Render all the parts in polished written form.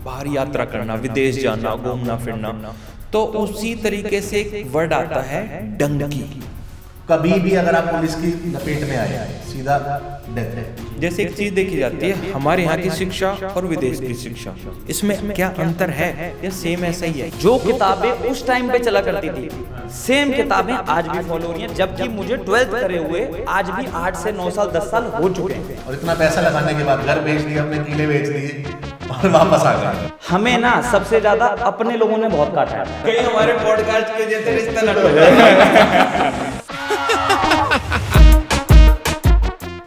बाहर यात्रा करना, विदेश जाना, घूमना फिरना, तो उसी तरीके से एक वर्ड आता है डंकी। कभी भी अगर आप पुलिस की लपेट में आए सीधा डेथ है। जैसे एक चीज देखी जाती है हमारे यहाँ की शिक्षा और विदेश की शिक्षा, इसमें क्या अंतर है या सेम ऐसा ही है? जो किताबें उस टाइम पे चला करती थी सेम किताबें आज भी फॉलो हो रही हैं, जबकि मुझे 12th करे हुए आज भी 8 से 9 साल 10 साल हो चुके हैं। और इतना पैसा लगाने के बाद घर बेच दिया, अपने किले बेच दिए और वापस आ गए। हमें ना सबसे ज्यादा अपने लोगों ने बहुत काटा है। कहीं हमारे पॉडकास्ट के जैसे रिश्ता न टूटे।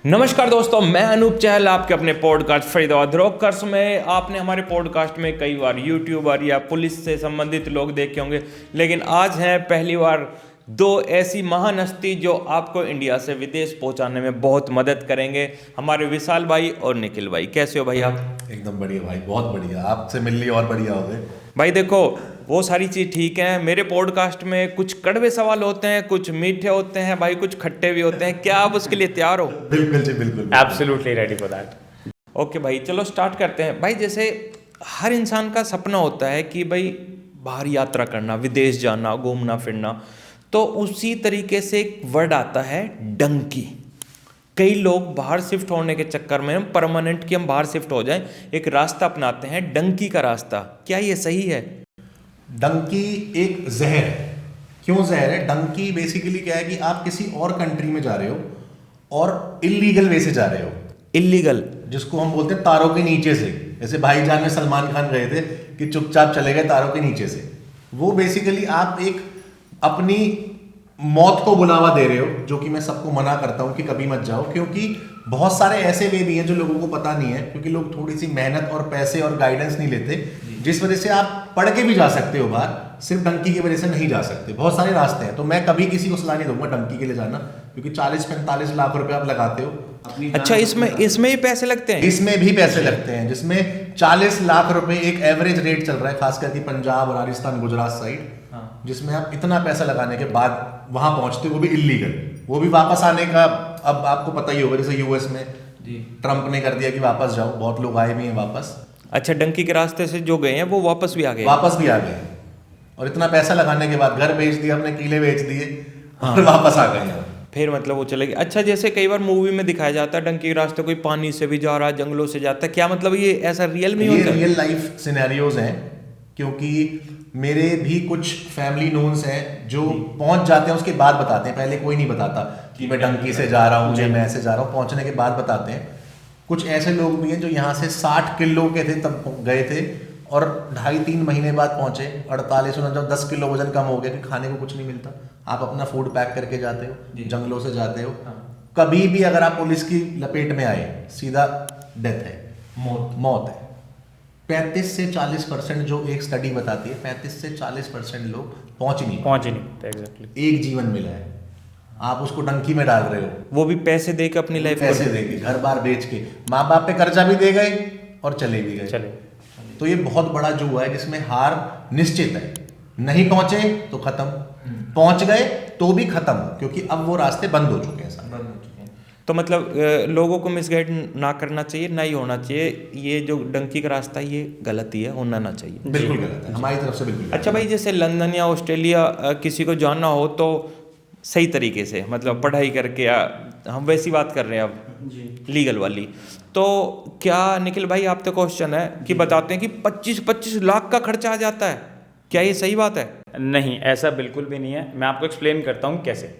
नमस्कार दोस्तों, मैं अनूप चहल, आपके अपने पॉडकास्ट फरीदाबाद रॉकर्स में। आपने हमारे पॉडकास्ट में कई बार यूट्यूबर या पुलिस से संबंधित लोग देखे होंगे, लेकिन आज है पहली बार दो ऐसी महान हस्ती जो आपको इंडिया से विदेश पहुंचाने में बहुत मदद करेंगे, हमारे विशाल भाई और निखिल भाई। कैसे हो भाई आप? एकदम बढ़िया भाई, बहुत बढ़िया। आपसे मिल ली और बढ़िया हो गए भाई। देखो, वो सारी चीज़ ठीक है, मेरे पॉडकास्ट में कुछ कड़वे सवाल होते हैं, कुछ मीठे होते हैं भाई, कुछ खट्टे भी होते हैं। क्या आप उसके लिए तैयार हो? बिल्कुल जी, बिल्कुल। Absolutely ready for that. Okay भाई, चलो स्टार्ट करते हैं। भाई जैसे हर इंसान का सपना होता है कि भाई बाहर यात्रा करना, विदेश जाना, घूमना फिरना, तो उसी तरीके से एक वर्ड आता है डंकी। कई लोग बाहर शिफ्ट होने के चक्कर में परमानेंट कि हम बाहर शिफ्ट हो जाएं, एक रास्ता अपनाते हैं डंकी का रास्ता। क्या ये सही है? डंकी एक जहर है। क्यों जहर है? डंकी बेसिकली क्या है कि आप किसी और कंट्री में जा रहे हो और इलीगल वे से जा रहे हो। इलीगल, जिसको हम बोलते हैं तारों के नीचे से। जैसे भाईजान में सलमान खान गए थे कि चुपचाप चले गए तारों के नीचे से। वो बेसिकली आप एक अपनी मौत को बुलावा दे रहे हो, जो कि मैं सबको मना करता हूं कि कभी मत जाओ, क्योंकि बहुत सारे ऐसे वे भी हैं जो लोगों को पता नहीं है, क्योंकि लोग थोड़ी सी मेहनत और पैसे और गाइडेंस नहीं लेते, जिस वजह से आप पढ़ के भी जा सकते हो बाहर, सिर्फ डंकी की वजह से नहीं जा सकते। बहुत सारे रास्ते हैं, तो मैं कभी किसी को सलाह नहीं दूंगा डंकी के लिए जाना, क्योंकि 40-45 लाख रुपए आप लगाते हो। अच्छा, इसमें ही पैसे लगते हैं? इसमें भी पैसे लगते हैं, जिसमें 40 लाख रुपए एक एवरेज रेट चल रहा है, खास करके पंजाब, राजस्थान, गुजरात साइड, जिसमें आप इतना पैसा लगाने के बाद वहां पहुंचते हो, वो भी इलीगल। वो भी वापस आने का अब आपको पता ही होगा, जैसे यूएस में ट्रंप ने कर दिया कि वापस जाओ, बहुत लोग आए भी हैं वापस। अच्छा, डंकी के रास्ते से जो गए हैं वो वापस भी आ गए? वापस भी आ गए, और इतना पैसा लगाने के बाद घर बेच दिया, अपने किले बेच दिए और वापस आ गए। फिर मतलब वो चले गए। अच्छा, जैसे कई बार मूवी में दिखाया जाता है डंकी के रास्ते कोई पानी से भी जा रहा है, जंगलों से जाता है, क्या मतलब ये ऐसा रियल में होता है? रियल लाइफ सिनेरियोज हैं, क्योंकि मेरे भी कुछ फैमिली नोन्स हैं जो पहुंच जाते हैं, उसके बाद बताते हैं। पहले कोई नहीं बताता कि मैं डंकी से जा रहा हूँ या मैं ऐसे जा रहा हूँ, पहुंचने के बाद बताते हैं। कुछ ऐसे लोग भी हैं जो यहाँ से 60 किलो के थे तब गए थे और 2.5-3 महीने बाद पहुंचे 48, जब 10 किलो वजन कम हो गया कि खाने को कुछ नहीं मिलता, आप अपना फूड पैक करके जाते हो, जंगलों से जाते हो। कभी भी अगर आप पुलिस की लपेट में आए सीधा डेथ है, मौत है। 35 से 40% जो एक स्टडी बताती है, 35 से 40% लोग पहुंच ही नहीं एग्जैक्टली। एक जीवन मिला है, आप उसको डंकी में डाल रहे हो, वो भी पैसे दे के अपनी लाइफ, पैसे दे के, घर बार बेच के, माँ बाप पे कर्जा भी दे गए और चले भी गए। तो ये बहुत बड़ा जुआ है जिसमें हार निश्चित है। नहीं पहुंचे तो खत्म, पहुंच गए तो भी खत्म, क्योंकि अब वो रास्ते बंद हो चुके हैं सारे। तो मतलब लोगों को मिसगाइड ना करना चाहिए, ना ही होना चाहिए। ये जो डंकी का रास्ता है ये गलत ही है, होना ना चाहिए। बिल्कुल गलत है, हमारी तरफ से बिल्कुल। अच्छा भाई, जैसे लंदन या ऑस्ट्रेलिया किसी को जाना हो तो सही तरीके से, मतलब पढ़ाई करके, या हम वैसी बात कर रहे हैं अब लीगल वाली, तो क्या निखिल भाई आप तो क्वेश्चन है कि बताते हैं कि 25-25 लाख का खर्चा आ जाता है, क्या ये सही बात है? नहीं, ऐसा बिल्कुल भी नहीं है। मैं आपको एक्सप्लेन करता हूँ कैसे।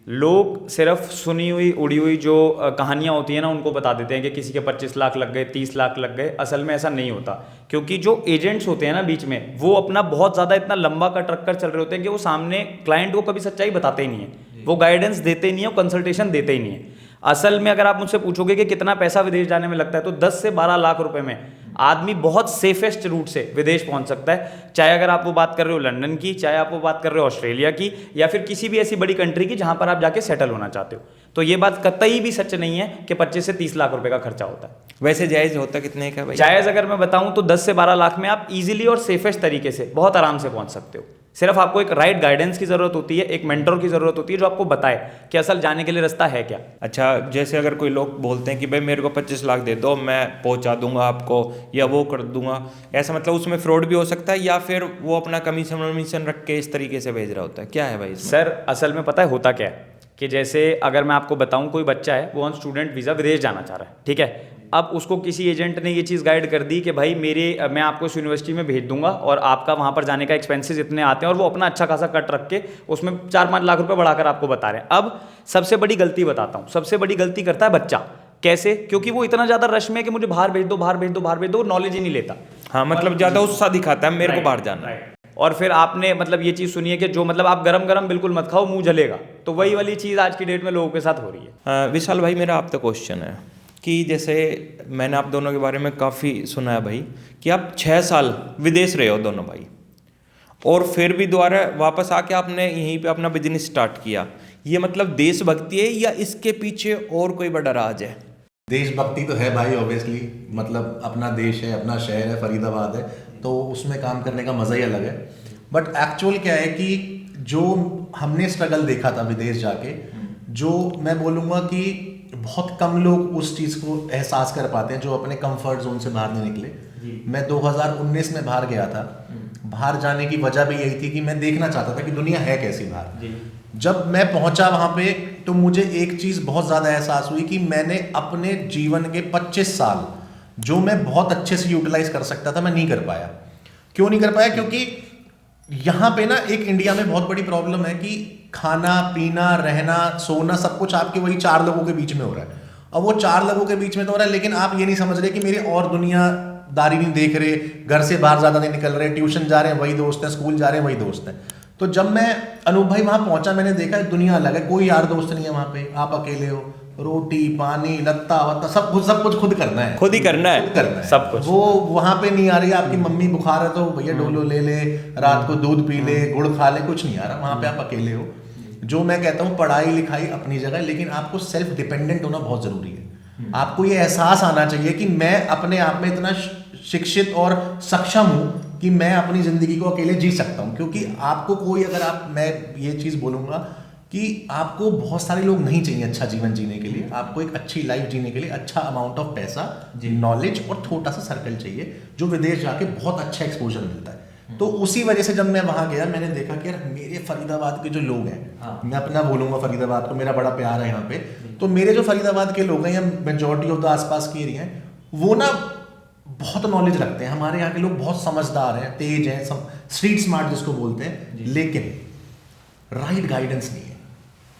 लोग सिर्फ सुनी हुई उड़ी हुई जो कहानियाँ होती हैं ना, उनको बता देते हैं कि किसी के 25 लाख लग गए, 30 लाख लग गए। असल में ऐसा नहीं होता, क्योंकि जो एजेंट्स होते हैं ना बीच में, वो अपना बहुत ज़्यादा इतना लंबा का ट्रक कर चल रहे होते हैं कि वो सामने क्लाइंट को कभी सच्चाई बताते ही नहीं है, वो गाइडेंस देते ही नहीं है, कंसल्टेशन देते ही नहीं है। असल में अगर आप मुझसे पूछोगे कि कितना पैसा विदेश जाने में लगता है, तो 10 से 12 लाख रुपए में आदमी बहुत सेफेस्ट रूट से विदेश पहुंच सकता है। चाहे अगर आप वो बात कर रहे हो लंदन की, चाहे आप वो बात कर रहे हो ऑस्ट्रेलिया की, या फिर किसी भी ऐसी बड़ी कंट्री की जहां पर आप जाके सेटल होना चाहते हो। तो ये बात कतई भी सच नहीं है कि 25 से 30 लाख रुपए का खर्चा होता है। वैसे जायज़ होता कितने का भाई? जायज़ अगर मैं बताऊं तो 10 से 12 लाख में आप इजीली और सेफेस्ट तरीके से बहुत आराम से पहुंच सकते हो। सिर्फ आपको एक राइट गाइडेंस की ज़रूरत होती है, एक मेंटर की ज़रूरत होती है जो आपको बताए कि असल जाने के लिए रास्ता है क्या। अच्छा, जैसे अगर कोई लोग बोलते हैं कि भाई मेरे को 25 लाख दे दो, मैं पहुंचा दूंगा आपको या वो कर दूंगा, ऐसा मतलब उसमें फ्रॉड भी हो सकता है या फिर वो अपना कमीशन वमीशन रख के इस तरीके से भेज रहा होता है, क्या है भाई इसमें? सर असल में पता है होता क्या है कि जैसे अगर मैं आपको बताऊं कोई बच्चा है वो ऑन स्टूडेंट वीज़ा विदेश जाना चाह रहा है, ठीक है। अब उसको किसी एजेंट ने ये चीज़ गाइड कर दी कि भाई मैं आपको इस यूनिवर्सिटी में भेज दूंगा और आपका वहाँ पर जाने का एक्सपेंसेस इतने आते हैं, और वो अपना अच्छा खासा कट रख के उसमें 4-5 लाख रुपए बढ़ाकर आपको बता रहे हैं। अब सबसे बड़ी गलती बताता हूँ, सबसे बड़ी गलती करता है बच्चा। कैसे? क्योंकि वो इतना ज़्यादा रश में कि मुझे बाहर भेज दो, बाहर भेज दो, बाहर भेज दो, नॉलेज ही नहीं लेता। हाँ, मतलब ज़्यादा उत्साह दिखाता है मेरे को बाहर जाना है। और फिर आपने मतलब ये चीज़ सुनी है कि जो मतलब आप गरम गरम बिल्कुल मत खाओ, मुंह जलेगा। तो वही वाली चीज़ आज की डेट में लोगों के साथ हो रही है। विशाल भाई, मेरा आपसे क्वेश्चन है कि जैसे मैंने आप दोनों के बारे में काफ़ी सुना है भाई कि आप 6 साल विदेश रहे हो दोनों भाई, और फिर भी दोबारा वापस आके आपने यहीं पे अपना बिजनेस स्टार्ट किया। ये मतलब देशभक्ति है या इसके पीछे और कोई बड़ा राज है? देशभक्ति तो है भाई, ऑब्वियसली। मतलब अपना देश है, अपना शहर है, फरीदाबाद है, तो उसमें काम करने का मज़ा ही अलग है। बट एक्चुअल क्या है कि जो हमने स्ट्रगल देखा था विदेश जाके, जो मैं बोलूँगा कि बहुत कम लोग उस चीज़ को एहसास कर पाते हैं जो अपने कंफर्ट जोन से बाहर नहीं निकले। मैं 2019 में बाहर गया था। बाहर जाने की वजह भी यही थी कि मैं देखना चाहता था कि दुनिया है कैसी बाहर। जब मैं पहुंचा वहाँ पे तो मुझे एक चीज़ बहुत ज़्यादा एहसास हुई कि मैंने अपने जीवन के 25 साल जो मैं बहुत अच्छे से यूटिलाइज कर सकता था, मैं नहीं कर पाया। क्यों नहीं कर पाया? क्योंकि यहाँ पे ना एक इंडिया में बहुत बड़ी प्रॉब्लम है कि खाना पीना रहना सोना सब कुछ आपके वही 4 लोगों के बीच में हो रहा है। अब वो 4 लोगों के बीच में तो हो रहा है, लेकिन आप ये नहीं समझ रहे कि मेरी और दुनियादारी नहीं देख रहे, घर से बाहर ज़्यादा नहीं निकल रहे, ट्यूशन जा रहे हैं वही दोस्त हैं, स्कूल जा रहे हैं वही दोस्त हैं। तो जब मैं अनूप भाई वहाँ पहुँचा, मैंने देखा दुनिया अलग है, कोई यार दोस्त नहीं है वहाँ पे, आप अकेले हो, रोटी पानी लत्ता वत्ता सब कुछ खुद करना है, खुद ही करना है, खुद करना है सब कुछ। वो वहाँ पे नहीं आ रही आपकी मम्मी बुखार है तो भैया डोलो ले ले, रात को दूध पी ले, गुड़ खा ले, कुछ नहीं आ रहा। वहाँ पे आप अकेले हो। जो मैं कहता हूँ पढ़ाई लिखाई अपनी जगह, लेकिन आपको सेल्फ डिपेंडेंट होना बहुत जरूरी है। आपको ये एहसास आना चाहिए कि मैं अपने आप में इतना शिक्षित और सक्षम हूँ कि मैं अपनी जिंदगी को अकेले जी सकता हूँ। क्योंकि आपको कोई मैं ये चीज़ बोलूँगा कि आपको बहुत सारे लोग नहीं चाहिए अच्छा जीवन जीने के लिए। आपको एक अच्छी लाइफ जीने के लिए अच्छा अमाउंट ऑफ पैसा, नॉलेज और छोटा सा सर्कल चाहिए, जो विदेश जाके बहुत अच्छा एक्सपोजर मिलता है। तो उसी वजह से जब मैं वहाँ गया, मैंने देखा कि यार मेरे फरीदाबाद के जो लोग हैं, मैं अपना बोलूँगा फरीदाबाद को मेरा बड़ा प्यार है यहाँ पे, तो मेरे जो फरीदाबाद के लोग हैं या मेजॉरिटी ऑफ द आसपास के एरिया हैं, वो ना बहुत नॉलेज रखते हैं। हमारे यहाँ के लोग बहुत समझदार हैं, तेज हैं, स्ट्रीट स्मार्ट जिसको बोलते हैं, लेकिन राइट गाइडेंस नहीं है।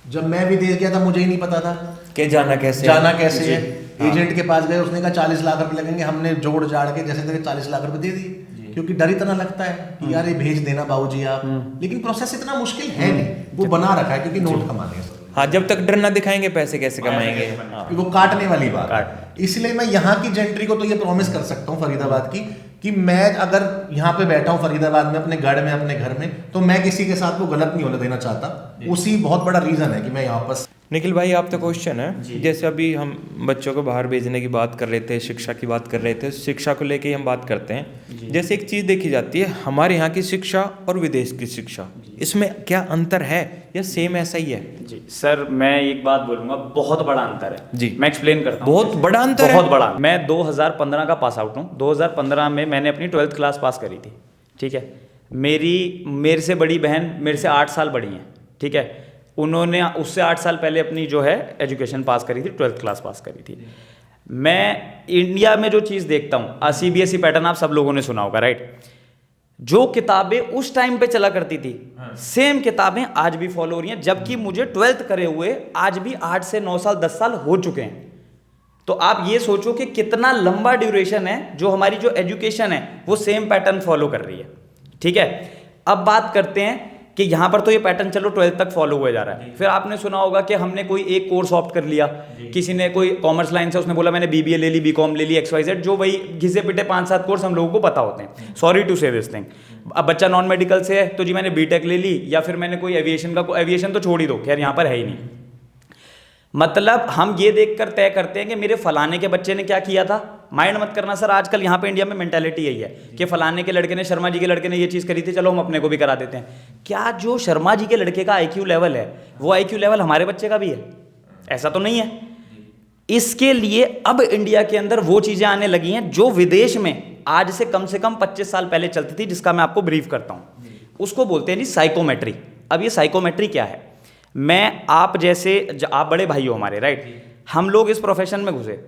जब मैं विदेश गया था मुझे ही नहीं पता था कि जाना कैसे है। एजेंट के पास गए, उसने कहा 40 लाख रुपए लगेंगे, हमने जोड़ जाड़ के जैसे तैसे 40 लाख रुपए दे दिए, क्योंकि डर इतना लगता है कि यार ये भेज देना बाबूजी आप, लेकिन प्रोसेस इतना मुश्किल है नहीं, वो बना रखा है क्योंकि नोट कमाने हैं। हाँ, जब तक डर ना दिखाएंगे पैसे कैसे कमाएंगे? वो काटने वाली बात है। इसलिए मैं यहाँ की जेंट्री को तो ये प्रॉमिस कर सकता हूँ फरीदाबाद की कि मैं अगर यहाँ पे बैठा हूँ फरीदाबाद में अपने गढ़ में अपने घर में, तो मैं किसी के साथ वो गलत नहीं होने देना चाहता। उसी बहुत बड़ा रीजन है कि मैं यहाँ पर। निखिल भाई, आप तो क्वेश्चन है, जैसे अभी हम बच्चों को बाहर भेजने की बात कर रहे थे, शिक्षा की बात कर रहे थे, शिक्षा को लेके ही हम बात करते हैं। जैसे एक चीज़ देखी जाती है हमारे यहाँ की शिक्षा और विदेश की शिक्षा, इसमें क्या अंतर है या सेम ऐसा ही है? जी सर, मैं एक बात बोलूँगा, बहुत बड़ा अंतर है जी। मैं एक्सप्लेन करता हूँ। बहुत बड़ा अंतर है, बहुत बड़ा। मैं 2015 का पास आउट हूँ। 2015 में मैंने अपनी 12th क्लास पास करी थी, ठीक है। मेरे से बड़ी बहन मेरे से 8 साल बड़ी हैं, ठीक है। उन्होंने उससे 8 साल पहले अपनी जो है एजुकेशन पास करी थी, 12th क्लास पास करी थी। मैं इंडिया में जो चीज़ देखता हूँ, CBSE पैटर्न आप सब लोगों ने सुना होगा, राइट। जो किताबें उस टाइम पे चला करती थी, सेम किताबें आज भी फॉलो हो रही हैं, जबकि मुझे 12th करे हुए आज भी 8 से 9 साल 10 साल हो चुके हैं। तो आप ये सोचो कि कितना लंबा ड्यूरेशन है, जो हमारी जो एजुकेशन है वो सेम पैटर्न फॉलो कर रही है, ठीक है। अब बात करते हैं कि यहाँ पर तो ये पैटर्न चलो 12th तक फॉलो हुआ जा रहा है। फिर आपने सुना होगा कि हमने कोई एक कोर्स ऑप्ट कर लिया, किसी ने कोई कॉमर्स लाइन से उसने बोला मैंने BBA ले ली, BCom ले ली, XYZ, जो वही घिसे पिटे 5-7 कोर्स हम लोगों को पता होते हैं। सॉरी टू से दिस थिंग। अब बच्चा नॉन मेडिकल से है तो जी मैंने BTech ले ली, या फिर मैंने कोई एविएशन तो छोड़ ही दो, खैर यहाँ पर है ही नहीं। मतलब हम ये देखकर तय करते हैं कि मेरे फलाने के बच्चे ने क्या किया था। माइंड मत करना सर, आजकल यहाँ पे इंडिया में मेंटालिटी यही है कि फलाने के लड़के ने, शर्मा जी के लड़के ने ये चीज़ करी थी, चलो हम अपने को भी करा देते हैं। क्या जो शर्मा जी के लड़के का IQ लेवल है वो IQ लेवल हमारे बच्चे का भी है? ऐसा तो नहीं है। इसके लिए अब इंडिया के अंदर वो चीज़ें आने लगी हैं जो विदेश में आज से कम 25 साल पहले चलती थी, जिसका मैं आपको ब्रीफ करता हूँ। उसको बोलते हैं जी साइकोमेट्री। अब ये साइकोमेट्री क्या है? मैं आप जैसे, आप बड़े भाई हो हमारे, राइट? हम लोग इस प्रोफेशन में घुसे,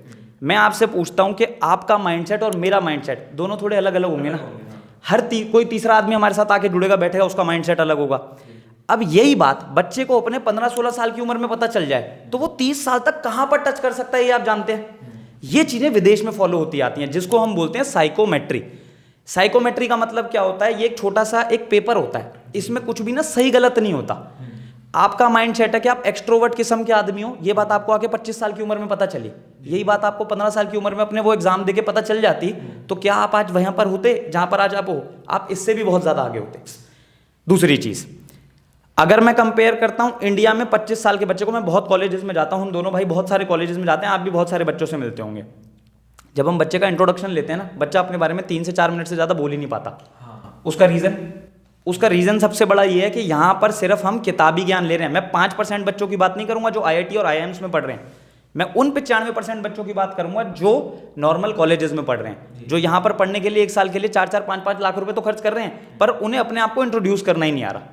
मैं आपसे पूछता हूं कि आपका माइंडसेट और मेरा माइंडसेट दोनों थोड़े अलग अलग होंगे ना। कोई तीसरा आदमी हमारे साथ आके जुड़ेगा, बैठेगा, उसका माइंडसेट अलग होगा। अब यही बात बच्चे को अपने 15-16 साल की उम्र में पता चल जाए तो वो 30 साल तक कहां पर टच कर सकता है, ये आप जानते हैं? ये चीजें विदेश में फॉलो होती आती हैं, जिसको हम बोलते हैं साइकोमेट्री। साइकोमेट्री का मतलब क्या होता है? ये एक छोटा सा एक पेपर होता है, इसमें कुछ भी ना सही गलत नहीं होता। आपका माइंड सेट है कि आप एक्सट्रोवर्ट किस्म के आदमी हो, ये बात आपको आके 25 साल की उम्र में पता चली। यही बात आपको 15 साल की उम्र में अपने वो एग्जाम देके पता चल जाती, तो क्या आप आज वहां पर होते जहां पर आज आप हो? आप इससे भी बहुत ज्यादा आगे होते। दूसरी चीज, अगर मैं कंपेयर करता हूं इंडिया में 25 साल के बच्चे को, मैं बहुत कॉलेजेस में जाता हूं, हम दोनों भाई बहुत सारे कॉलेजेस में जाते हैं, आप भी बहुत सारे बच्चों से मिलते होंगे। जब हम बच्चे का इंट्रोडक्शन लेते हैं ना, बच्चा अपने बारे में 3 से 4 मिनट से ज्यादा बोल ही नहीं पाता। उसका रीजन सबसे बड़ा ये है कि यहाँ पर सिर्फ हम किताबी ज्ञान ले रहे हैं। मैं 5% बच्चों की बात नहीं करूंगा जो IIT और IIMs में पढ़ रहे हैं, मैं उन 95% बच्चों की बात करूंगा जो नॉर्मल कॉलेजेस में पढ़ रहे हैं, जो यहाँ पर पढ़ने के लिए 1 साल के लिए 4-4, 5-5 लाख रुपए तो खर्च कर रहे हैं, पर उन्हें अपने आप को इंट्रोड्यूस करना ही नहीं आ रहा।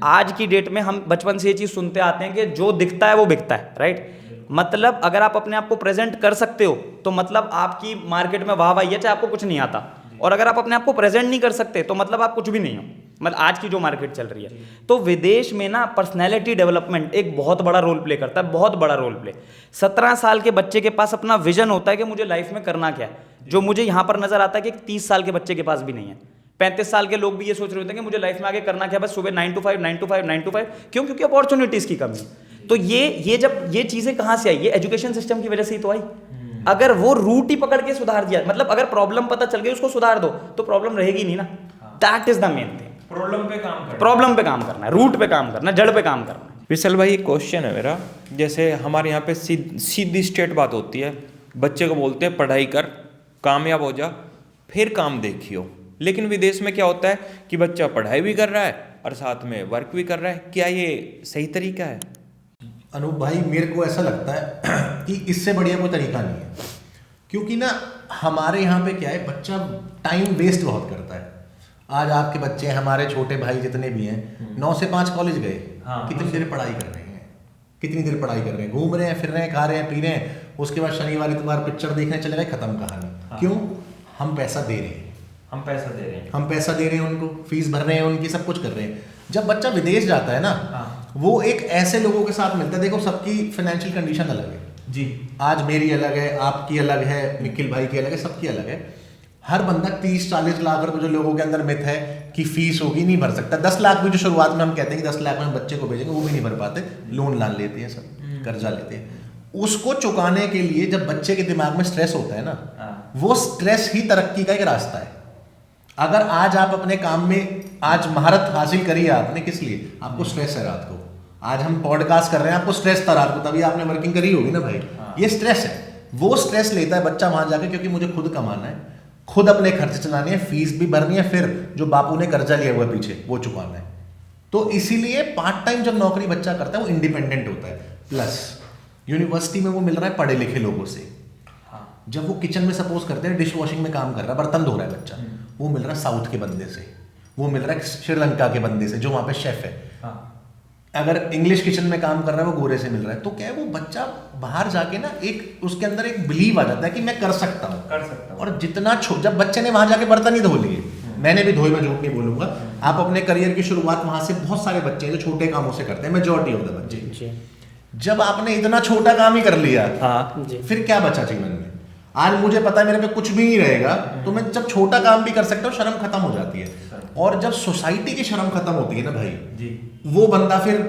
आज की डेट में हम बचपन से ये चीज़ सुनते आते हैं कि जो दिखता है वो बिकता है, राइट? मतलब अगर आप अपने आप को प्रेजेंट कर सकते हो तो मतलब आपकी मार्केट में वाहवाही है, चाहे आपको कुछ नहीं आता। और अगर आप अपने आप को प्रेजेंट नहीं कर सकते तो मतलब आप कुछ भी नहीं हो। मतलब आज की जो मार्केट चल रही है, तो विदेश में ना पर्सनैलिटी डेवलपमेंट एक बहुत बड़ा रोल प्ले करता है, बहुत बड़ा रोल प्ले। 17 साल के बच्चे के पास अपना विजन होता है कि मुझे लाइफ में करना क्या है, जो मुझे यहाँ पर नजर आता है कि 30 साल के बच्चे के पास भी नहीं है। 35 साल के लोग भी ये सोच रहे होते हैं कि मुझे लाइफ में आगे करना क्या है, बस सुबह 9 to 5, 9 to 5, 9 to 5। क्यों? क्योंकि अपॉर्चुनिटीज की कमी है। तो ये चीजें कहाँ से आई? ये एजुकेशन सिस्टम की वजह से ही तो आई। अगर वो रूट ही पकड़ के सुधार दिया, मतलब अगर प्रॉब्लम पता चल गई उसको सुधार दो तो प्रॉब्लम रहेगी नहीं ना। That is the main thing. Problem पे काम करना है, रूट पे काम करना है, जड़ पे काम करना है। विशाल भाई, एक क्वेश्चन है मेरा। जैसे हमारे यहाँ पे सीधी स्ट्रेट बात होती है, बच्चे को बोलते हैं पढ़ाई कर, कामयाब हो जा, फिर काम देखियो। लेकिन विदेश में क्या होता है कि बच्चा पढ़ाई भी कर रहा है और साथ में वर्क भी कर रहा है। क्या ये सही तरीका है? अनूप भाई, मेरे को ऐसा लगता है कि इससे बढ़िया कोई तरीका नहीं है, क्योंकि ना हमारे यहाँ पे क्या है, बच्चा टाइम वेस्ट बहुत करता है। आज आपके बच्चे, हमारे छोटे भाई जितने भी हैं, 9 से 5 कॉलेज गए, कितनी देर पढ़ाई कर रहे हैं, कितनी देर पढ़ाई कर रहे हैं, घूम रहे हैं, फिर रहे हैं, खा रहे हैं, पी रहे हैं, उसके बाद शनिवार इतवार पिक्चर देखने चले गए, खत्म कहानी। क्यों? हम पैसा दे रहे हैं, हम पैसा दे रहे हैं उनको, फीस भर रहे हैं उनकी, सब कुछ कर रहे हैं। जब बच्चा विदेश जाता है ना, वो एक ऐसे लोगों के साथ मिलता है, देखो सबकी फाइनेंशियल कंडीशन अलग है जी। आज मेरी अलग है, आपकी अलग है, निखिल भाई की अलग है, सबकी अलग है। हर बंदा 30-40 लाख रुपए, जो लोगों के अंदर मिथ है कि फीस होगी, नहीं भर सकता। 10 लाख भी जो शुरुआत में हम कहते हैं कि 10 लाख में बच्चे को भेजेंगे, वो भी नहीं भर पाते, लोन लान लेते हैं, सब कर्जा लेते हैं। उसको चुकाने के लिए जब बच्चे के दिमाग में स्ट्रेस होता है ना, वो स्ट्रेस ही तरक्की का एक रास्ता है। अगर आज आप अपने काम में आज महारत हासिल करी है आपने, किस लिए? आपको स्ट्रेस है रात को। आज हम पॉडकास्ट कर रहे हैं, आपको स्ट्रेस था रात को, तभी आपने वर्किंग करी होगी ना भाई। ये स्ट्रेस है, वो स्ट्रेस लेता है बच्चा वहां जाके, क्योंकि मुझे खुद कमाना है, खुद अपने खर्चे चलाने हैं, फीस भी भरनी है, फिर जो बापू ने कर्जा लिया हुआ पीछे वो चुकाना है। तो इसीलिए पार्ट टाइम जब नौकरी बच्चा करता है वो इंडिपेंडेंट होता है। प्लस यूनिवर्सिटी में वो मिल रहा है पढ़े लिखे लोगों से। जब वो किचन में सपोज करते हैं डिश वॉशिंग में काम कर रहा है, बर्तन धो रहा है बच्चा, वो मिल रहा है साउथ के बंदे से, वो मिल रहा है श्रीलंका के बंदे से जो वहाँ पे शेफ है। अगर इंग्लिश किचन में काम कर रहा है वो गोरे से मिल रहा है। तो क्या है, वो बच्चा बाहर जाके ना एक उसके अंदर एक बिलीव आ जाता है कि मैं कर सकता हूँ। और जितना जब बच्चे ने वहां जाके बर्तन ही धो लिए, मैंने भी धोए, मैं झूठ नहीं बोलूंगा। आप अपने करियर की शुरुआत वहां से, बहुत सारे बच्चे हैं जो छोटे कामों से करते हैं, मेजॉरिटी ऑफ द बच्चे। जब आपने इतना छोटा काम ही कर लिया, फिर क्या बचा जीवन में? आज मुझे पता है मेरे पे कुछ भी नहीं रहेगा, तो मैं जब छोटा काम भी कर सकता हूँ, शर्म खत्म हो जाती है। और जब सोसाइटी की शर्म खत्म होती है ना भाई जी, वो बंदा फिर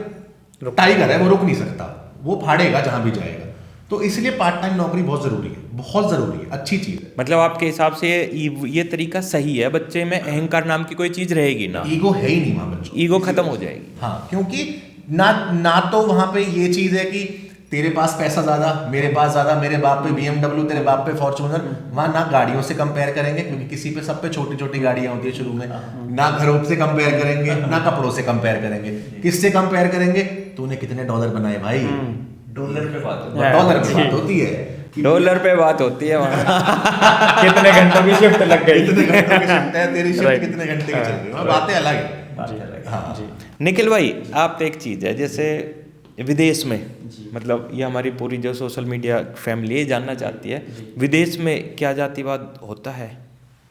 टाइगर है, वो रुक नहीं सकता, वो फाड़ेगा जहां भी जाएगा। तो इसलिए पार्ट टाइम नौकरी बहुत जरूरी है, बहुत जरूरी है, अच्छी चीज है। मतलब आपके हिसाब से ये तरीका सही है? बच्चे में अहंकार नाम की कोई चीज रहेगी ना, ईगो है ही नहीं वहां, बच्चों ईगो खत्म हो जाएगी। हाँ, क्योंकि ना तो वहां पे ये चीज है कि तेरे पास पैसा ज्यादा, मेरे पास ज्यादा, मेरे बाप पे BMW, तेरे बाप पे फॉर्च्यूनर, वहां ना गाड़ियों से कंपेयर करेंगे क्योंकि किसी पे, सब पे छोटी छोटी गाड़ियां होती है शुरू में, ना घरों से कंपेयर करेंगे, ना कपड़ों से कंपेयर करेंगे। किससे कंपेयर करेंगे? तूने कितने डॉलर बनाए भाई, डॉलर पे बात होती है, डॉलर पे बात होती है, डॉलर पे बात होती है वहाँ। कितने घंटों की शिफ्ट लग गई, कितने घंटों की शिफ्ट है तेरी, शिफ्ट Right. कितने घंटे की चल रही है, बातें अलग है। हाँ। निखिल भाई, आप एक चीज़ है, जैसे विदेश में, मतलब ये हमारी पूरी जो सोशल मीडिया फैमिली है जानना चाहती है, विदेश में क्या जातिवाद होता है?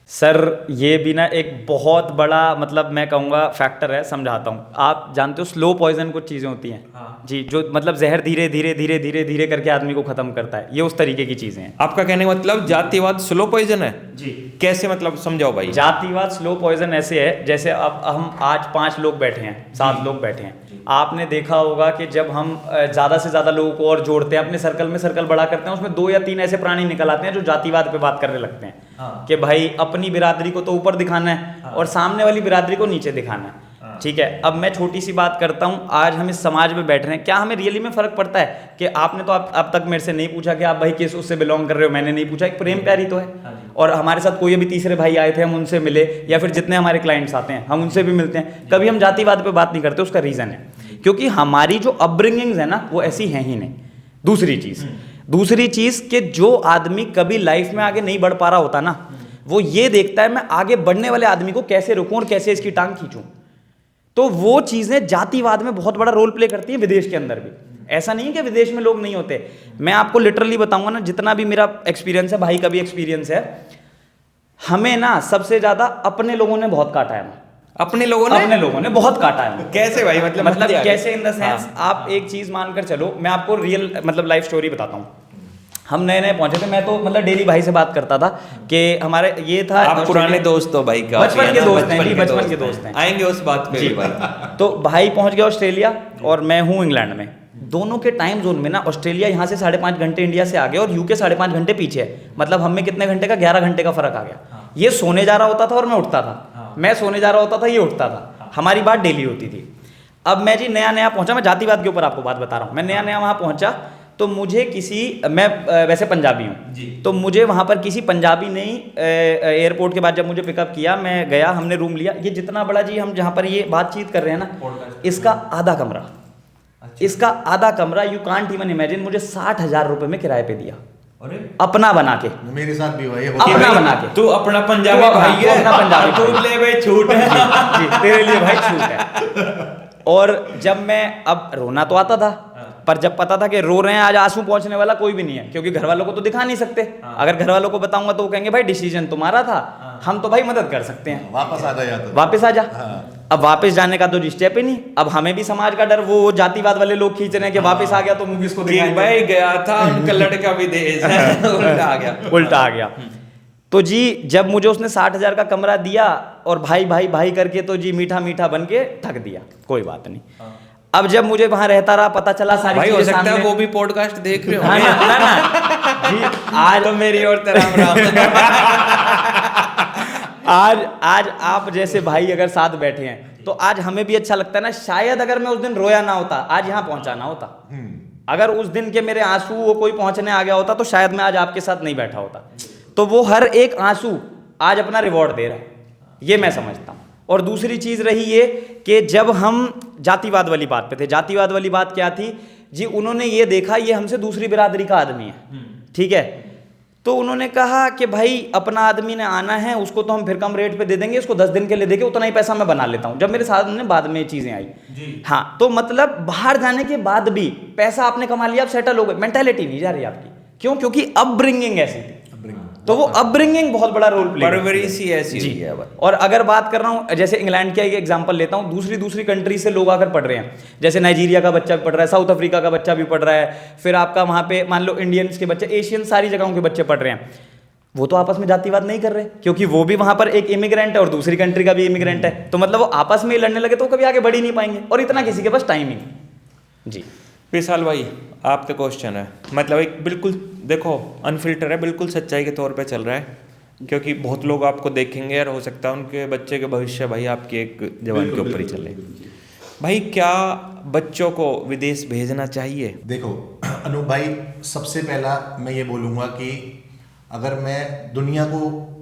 सर ये भी ना एक बहुत बड़ा, मतलब मैं कहूँगा फैक्टर है, समझाता हूँ। आप जानते हो स्लो पॉइजन कुछ चीज़ें होती हैं जी, जो मतलब जहर धीरे धीरे धीरे धीरे धीरे करके आदमी को खत्म करता है, ये उस तरीके की चीज़ें हैं। आपका कहने का मतलब जातिवाद स्लो पॉइजन है जी। कैसे, मतलब समझाओ भाई। जातिवाद स्लो पॉइजन ऐसे है, जैसे अब हम आज 5 लोग बैठे हैं, 7 लोग बैठे हैं, आपने देखा होगा कि जब हम ज़्यादा से ज़्यादा लोगों को और जोड़ते हैं, अपने सर्कल में सर्कल बड़ा करते हैं, उसमें 2 या 3 ऐसे प्राणी निकल आते हैं जो जातिवाद पे बात करने लगते हैं। कि भाई अपनी बिरादरी को तो ऊपर दिखाना है और सामने वाली बिरादरी को नीचे दिखाना है। ठीक है, अब मैं छोटी सी बात करता हूँ, आज हम इस समाज में बैठ रहे हैं, क्या हमें रियली में फ़र्क पड़ता है कि आपने तो अब तक मेरे से नहीं पूछा कि आप भाई किस उससे बिलोंग कर रहे हो, मैंने नहीं पूछा, एक प्रेम प्यारी तो है। और हमारे साथ कोई अभी तीसरे भाई आए थे, हम उनसे मिले, या फिर जितने हमारे क्लाइंट्स आते हैं हम उनसे भी मिलते हैं, कभी हम जातिवाद पे बात नहीं करते। उसका रीज़न है क्योंकि हमारी जो अपब्रिंगिंग्स है ना वो ऐसी हैं ही नहीं। दूसरी चीज़ कि जो आदमी कभी लाइफ में आगे नहीं बढ़ पा रहा होता ना, वो ये देखता है मैं आगे बढ़ने वाले आदमी को कैसे रोकूं और कैसे इसकी टांग खींचूं। तो वो चीज़ें जातिवाद में बहुत बड़ा रोल प्ले करती हैं, विदेश के अंदर भी। ऐसा नहीं है कि विदेश में लोग नहीं होते। मैं आपको लिटरली बताऊंगा ना, जितना भी मेरा एक्सपीरियंस है, भाई का भी एक्सपीरियंस है, हमें ना सबसे ज़्यादा अपने लोगों ने बहुत काटा है ना। अपने लोगों ने बहुत काटा है। कैसे भाई? मतलब कैसे इन द सेंस, आप एक चीज़ मानकर चलो, मैं आपको रियल मतलब लाइफ स्टोरी बताता हूँ। हम नए नए पहुंचे थे, मैं तो मतलब डेली भाई से बात करता था कि हमारे ये था, आप पुराने दोस्त हो भाई का, बचपन के दोस्त हैं जी, बचपन के दोस्त हैं, आएंगे उस बात पे भी भाई। तो भाई पहुंच गया ऑस्ट्रेलिया और मैं हूँ इंग्लैंड में। दोनों के टाइम जोन में ना, ऑस्ट्रेलिया यहाँ से 5.5 घंटे इंडिया से आगे और यूके 5.5 घंटे पीछे है। मतलब हम में कितने घंटे का, 11 घंटे का फर्क आ गया। ये सोने जा रहा होता था और मैं उठता था, मैं सोने जा रहा होता था, ये उठता था, हमारी बात डेली होती थी। अब मैं जी नया नया पहुंचा, मैं जातिवाद के ऊपर आपको बात बता रहा हूँ, मैं नया नया वहाँ पहुंचा, तो मुझे मैं वैसे पंजाबी हूँ, तो मुझे वहाँ पर किसी पंजाबी ने एयरपोर्ट के बाद जब मुझे पिकअप किया, मैं गया, हमने रूम लिया। ये जितना बड़ा जी हम जहाँ पर ये बातचीत कर रहे हैं ना, इसका आधा कमरा, यू कांट इवन इमेजिन, मुझे 60,000 रुपए में किराए पे दिया। अरे अपना बना के। मेरे साथ भी हुआ ये, अपना बना के। तू अपना पंजाबी भाई है, अपना पंजाबी तू ले भाई, छूट है जी, तेरे लिए भाई छूट है। और जब मैं, अब रोना तो आता था, पर जब पता था कि रो रहे हैं, आज आंसू पहुंचने वाला कोई भी नहीं है, क्योंकि घर वालों को तो दिखा नहीं सकते। अगर घर वालों को बताऊंगा तो वो कहेंगे भाई डिसीजन तुम्हारा था, हम तो भाई मदद कर सकते हैं, वापस आ जा। वापस आ जा। अब वापस जाने का तो स्टेप ही नहीं। अब हमें भी समाज का डर, वो जातिवाद वाले लोग खींच रहे हैं कि वापस आ गया तो मूवीज को दिखाएंगे, भाई गया था उनका लड़का विदेश है, उल्टा आ गया। तो जी जब मुझे उसने 60,000 का कमरा दिया और भाई भाई भाई करके, तो जी मीठा मीठा बन के थक दिया, कोई बात नहीं। अब जब मुझे वहां रहता रहा, पता चला सारी भाई, हो चीजें सकता है सामने, वो भी पॉडकास्ट देख रहे हो। ना जी, आज तो मेरी और तरह आज आप जैसे भाई अगर साथ बैठे हैं तो आज हमें भी अच्छा लगता है ना। शायद अगर मैं उस दिन रोया ना होता, आज यहाँ पहुंचा ना होता। अगर उस दिन के मेरे आंसू वो कोई पहुंचने आ गया होता, तो शायद मैं आज आपके साथ नहीं बैठा होता। तो वो हर एक आंसू आज अपना रिवॉर्ड दे रहा है, ये मैं समझता हूँ। और दूसरी चीज रही ये कि जब हम जातिवाद वाली बात पे थे, जातिवाद वाली बात क्या थी जी, उन्होंने ये देखा ये हमसे दूसरी बिरादरी का आदमी है, ठीक है, तो उन्होंने कहा कि भाई अपना आदमी ने आना है, उसको तो हम फिर कम रेट पे दे देंगे, इसको 10 दिन के लिए देके उतना ही पैसा मैं बना लेता हूँ। जब मेरे साथ में बाद में चीजें आई, हाँ, तो मतलब बाहर जाने के बाद भी पैसा आपने कमा लिया, आप सेटल हो गए, मेंटालिटी नहीं जा रही आपकी। क्यों? क्योंकि अपब्रिंगिंग ऐसी थी। तो वो अपब्रिंगिंग बहुत बड़ा रोल प्ले, परवरिश ही ऐसी हुई है। और अगर बात कर रहा हूँ, जैसे इंग्लैंड का एक एग्जांपल लेता हूँ, दूसरी कंट्री से लोग आकर पढ़ रहे हैं, जैसे नाइजीरिया का बच्चा भी पढ़ रहा है, साउथ अफ्रीका का बच्चा भी पढ़ रहा है, फिर आपका वहाँ पे मान लो इंडियंस के बच्चे, एशियन सारी जगहों के बच्चे पढ़ रहे हैं। वो तो आपस में जातिवाद नहीं कर रहे, क्योंकि वो भी वहाँ पर एक इमिग्रेंट है और दूसरी कंट्री का भी इमिग्रेंट है, तो मतलब वो आपस में ही लड़ने लगे तो कभी आगे बढ़ ही नहीं पाएंगे, और इतना किसी के पास टाइम ही नहीं। जी विशाल भाई, आपका क्वेश्चन है, मतलब एक बिल्कुल देखो अनफिल्टर है, बिल्कुल सच्चाई के तौर पे चल रहा है, क्योंकि बहुत लोग आपको देखेंगे और हो सकता है उनके बच्चे के भविष्य भाई आपके एक जवान के ऊपर ही चले। भाई क्या बच्चों को विदेश भेजना चाहिए? देखो अनूप भाई, सबसे पहला मैं ये बोलूँगा कि अगर मैं दुनिया को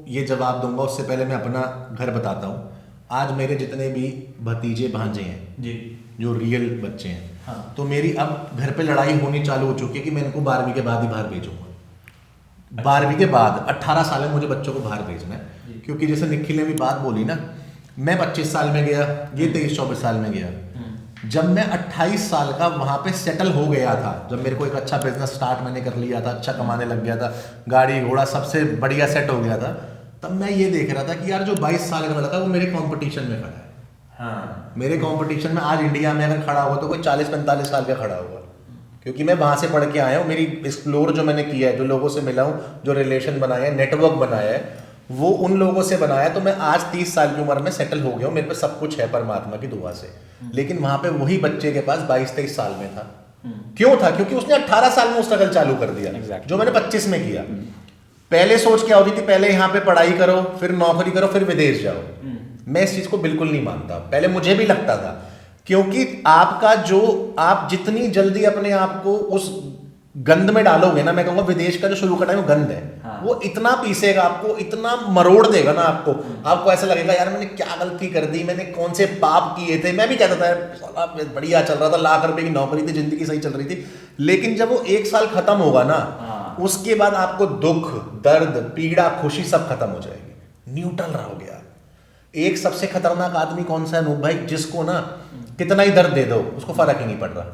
ये जवाब दूंगा उससे पहले मैं अपना घर बताता हूँ। आज मेरे जितने भी भतीजे भांजे हैं जी, जो रियल बच्चे हैं, हाँ। तो मेरी अब घर पे लड़ाई होनी चालू हो चुकी है कि मैं इनको 12वीं के बाद ही बाहर भेजूंगा। 12वीं के बाद 18 साल में मुझे बच्चों को बाहर भेजना है, क्योंकि जैसे निखिल ने भी बात बोली ना, मैं 25 साल में गया, ये 23-24 साल में गया। जब मैं 28 साल का वहाँ पे सेटल हो गया था, जब मेरे को एक अच्छा बिजनेस स्टार्ट मैंने कर लिया था, अच्छा कमाने लग गया था, गाड़ी घोड़ा सबसे बढ़िया सेट हो गया था, तब मैं ये देख रहा था कि यार जो 22 साल का लड़का वो मेरे कंपटीशन में खड़ा है। हाँ, मेरे कंपटीशन में आज इंडिया में अगर खड़ा होगा तो कोई 40-45 साल का खड़ा होगा, क्योंकि मैं वहाँ से पढ़ के आया हूँ। मेरी एक्सप्लोर जो मैंने किया है, जो लोगों से मिला हूँ, जो रिलेशन बनाया है, नेटवर्क बनाया है, वो उन लोगों से बनाया। तो मैं आज 30 साल की उम्र में सेटल हो गया हूँ, मेरे पे सब कुछ है परमात्मा की दुआ से। लेकिन वहाँ पे वही बच्चे के पास 22-23 साल में था। क्यों था? क्योंकि उसने 18 साल में स्ट्रगल चालू कर दिया, जो मैंने 25 में किया। पहले सोच क्या होती थी, पहले यहाँ पे पढ़ाई करो, फिर नौकरी करो, फिर विदेश जाओ। मैं इस चीज को बिल्कुल नहीं मानता। पहले मुझे भी लगता था, क्योंकि आपका जो आप जितनी जल्दी अपने आप को उस गंद में डालोगे ना, मैं कहूंगा विदेश का जो शुरू का टाइम गंद है, हाँ। वो इतना पीसेगा आपको, इतना मरोड़ देगा ना आपको ऐसा लगेगा यार मैंने क्या गलती कर दी, मैंने कौन से पाप किए थे। मैं भी कहता था साला बढ़िया चल रहा था, ₹1,00,000 की नौकरी थी, जिंदगी सही चल रही थी। लेकिन जब वो 1 साल खत्म होगा ना, उसके बाद आपको दुख, दर्द, पीड़ा, खुशी सब खत्म हो जाएगी, न्यूट्रल रहोगे आप। एक सबसे खतरनाक आदमी कौन सा है अनूप भाई? जिसको ना कितना ही दर्द दे दो उसको फर्क ही नहीं पड़ रहा।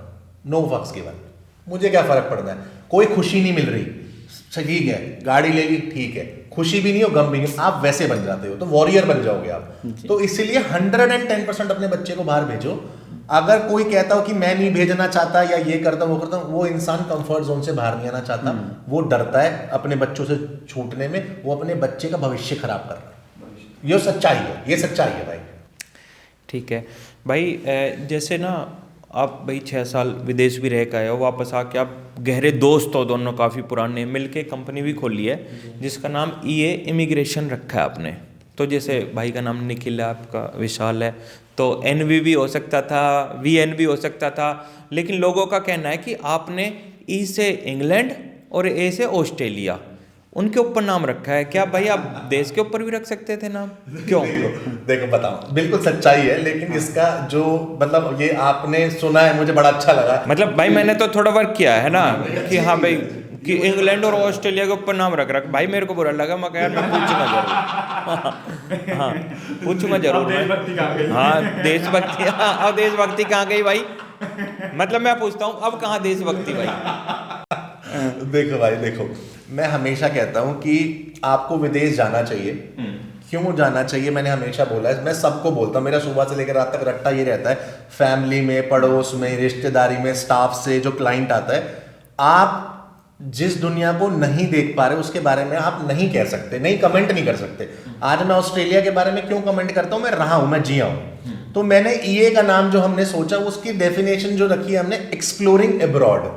नो फक्स गिवन, मुझे क्या फर्क पड़ता है, कोई खुशी नहीं मिल रही, ठीक है, गाड़ी ले ली, ठीक है, खुशी भी नहीं हो, गम भी नहीं, आप वैसे बन जाते हो, तो वॉरियर बन जाओगे आप। तो इसीलिए 110% अपने बच्चे को बाहर भेजो। अगर कोई कहता हो कि मैं नहीं भेजना चाहता या ये करता हूँ वो करता हूँ, वो इंसान कंफर्ट जोन से बाहर नहीं आना चाहता, वो डरता है अपने बच्चों से छूटने में, वो अपने बच्चे का भविष्य खराब कर रहा है। ये सच्चाई है, ये सच्चाई है भाई। ठीक है भाई। जैसे ना आप भाई 6 साल विदेश भी रह के आए हो, वापस आके आप गहरे दोस्त हो दोनों, काफ़ी पुराने, मिलके कंपनी भी खोली है जिसका नाम EA इमिग्रेशन रखा है आपने। तो जैसे भाई का नाम निखिल है, आपका विशाल है, तो NV भी हो सकता था, VN भी हो सकता था, लेकिन लोगों का कहना है कि आपने E से इंग्लैंड और A से ऑस्ट्रेलिया, उनके ऊपर नाम रखा है। क्या भाई आप देश के ऊपर भी रख सकते थे नाम, क्यों? देखो बताओ, बिल्कुल सच्चाई है, लेकिन इसका जो मतलब ये आपने सुना है मुझे बड़ा अच्छा लगा। मतलब भाई मैंने तो थोड़ा वर्क किया है ना कि हाँ भाई कि इंग्लैंड और ऑस्ट्रेलिया के ऊपर नाम रख भाई, मेरे को बुरा लगा। मैं कहा यार मैं पूछूंगा जरूर। हाँ पूछूंगा जरूर मैं। हाँ देशभक्ति, हाँ अब देशभक्ति कहाँ गई भाई? मतलब मैं पूछता हूँ अब कहाँ देशभक्ति भाई? देखो भाई, देखो मैं हमेशा कहता हूँ कि आपको विदेश जाना चाहिए। क्यों जाना चाहिए मैंने हमेशा बोला है, मैं सबको बोलता हूँ, मेरा सुबह से लेकर रात तक रट्टा ये रहता है, फैमिली में, पड़ोस में, रिश्तेदारी में, स्टाफ से जो क्लाइंट आता है, आप जिस दुनिया को नहीं देख पा रहे उसके बारे में आप नहीं कह सकते, नहीं कमेंट नहीं कर सकते। आज मैं ऑस्ट्रेलिया के बारे में क्यों कमेंट करता हूँ? मैं रहा हूँ, मैं जिया हूँ। तो मैंने EA का नाम जो हमने सोचा, उसकी डेफिनेशन जो रखी है हमने, एक्सप्लोरिंग अब्रॉड।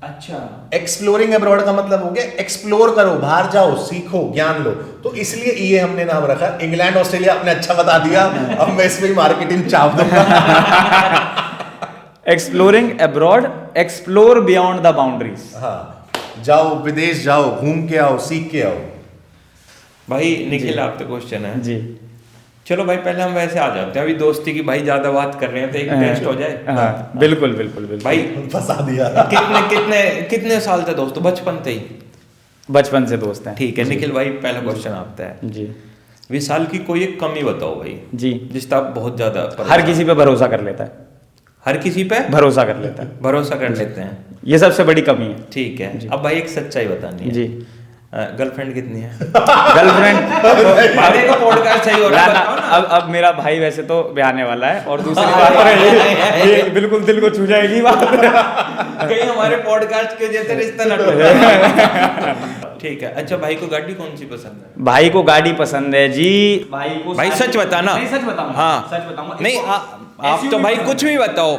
अच्छा, एक्सप्लोरिंग अब्रॉड का मतलब हो गया एक्सप्लोर करो, बाहर जाओ, सीखो, ज्ञान लो। तो इसलिए EA हमने नाम रखा। इंग्लैंड ऑस्ट्रेलिया आपने अच्छा बता दिया, अब मैं इसमें मार्केटिंग चाप दूंगा। Exploring abroad, explore beyond the boundaries. हाँ, जाओ विदेश, जाओ घूम के आओ, सीख के आओ। भाई निखिल आप तो क्वेश्चन है जी, चलो भाई पहले हम वैसे आ जाते हैं, अभी दोस्ती की भाई ज्यादा बात कर रहे हैं तो एक टेस्ट हो जाए। हाँ, बिल्कुल बिल्कुल बिल्कुल भाई फंसा दिया। कितने साल थे दोस्तों? बचपन से ही? बचपन से दोस्त हैं। ठीक है निखिल भाई, पहला क्वेश्चन आपका है। जी, विशाल की कोई एक कमी बताओ भाई, जी, जिसका आप बहुत ज्यादा हर किसी पे भरोसा कर लेता है। हर किसी पे भरोसा कर लेता है, भरोसा कर लेते हैं, ये सबसे बड़ी कमी है। ठीक है। अब भाई एक सच्चाई बतानी है जी, गर्लफ्रेंड कितनी है? गर्लफ्रेंड भाई का पॉडकास्ट सही हो रहा है, बताओ ना। अब मेरा भाई वैसे तो ब्याने वाला है, और दूसरी बात ये बिल्कुल दिल को छू जाएगी बात। कहीं हमारे पॉडकास्ट के जैसे रिश्ता न टूटे। ठीक है। अच्छा भाई को गाड़ी कौन सी पसंद है? भाई को गाड़ी पसंद है जी। भाई सच बताना। नहीं, सच बताऊंगा। हाँ सच बताऊंगा। नहीं आप तो भाई कुछ भी बताओ,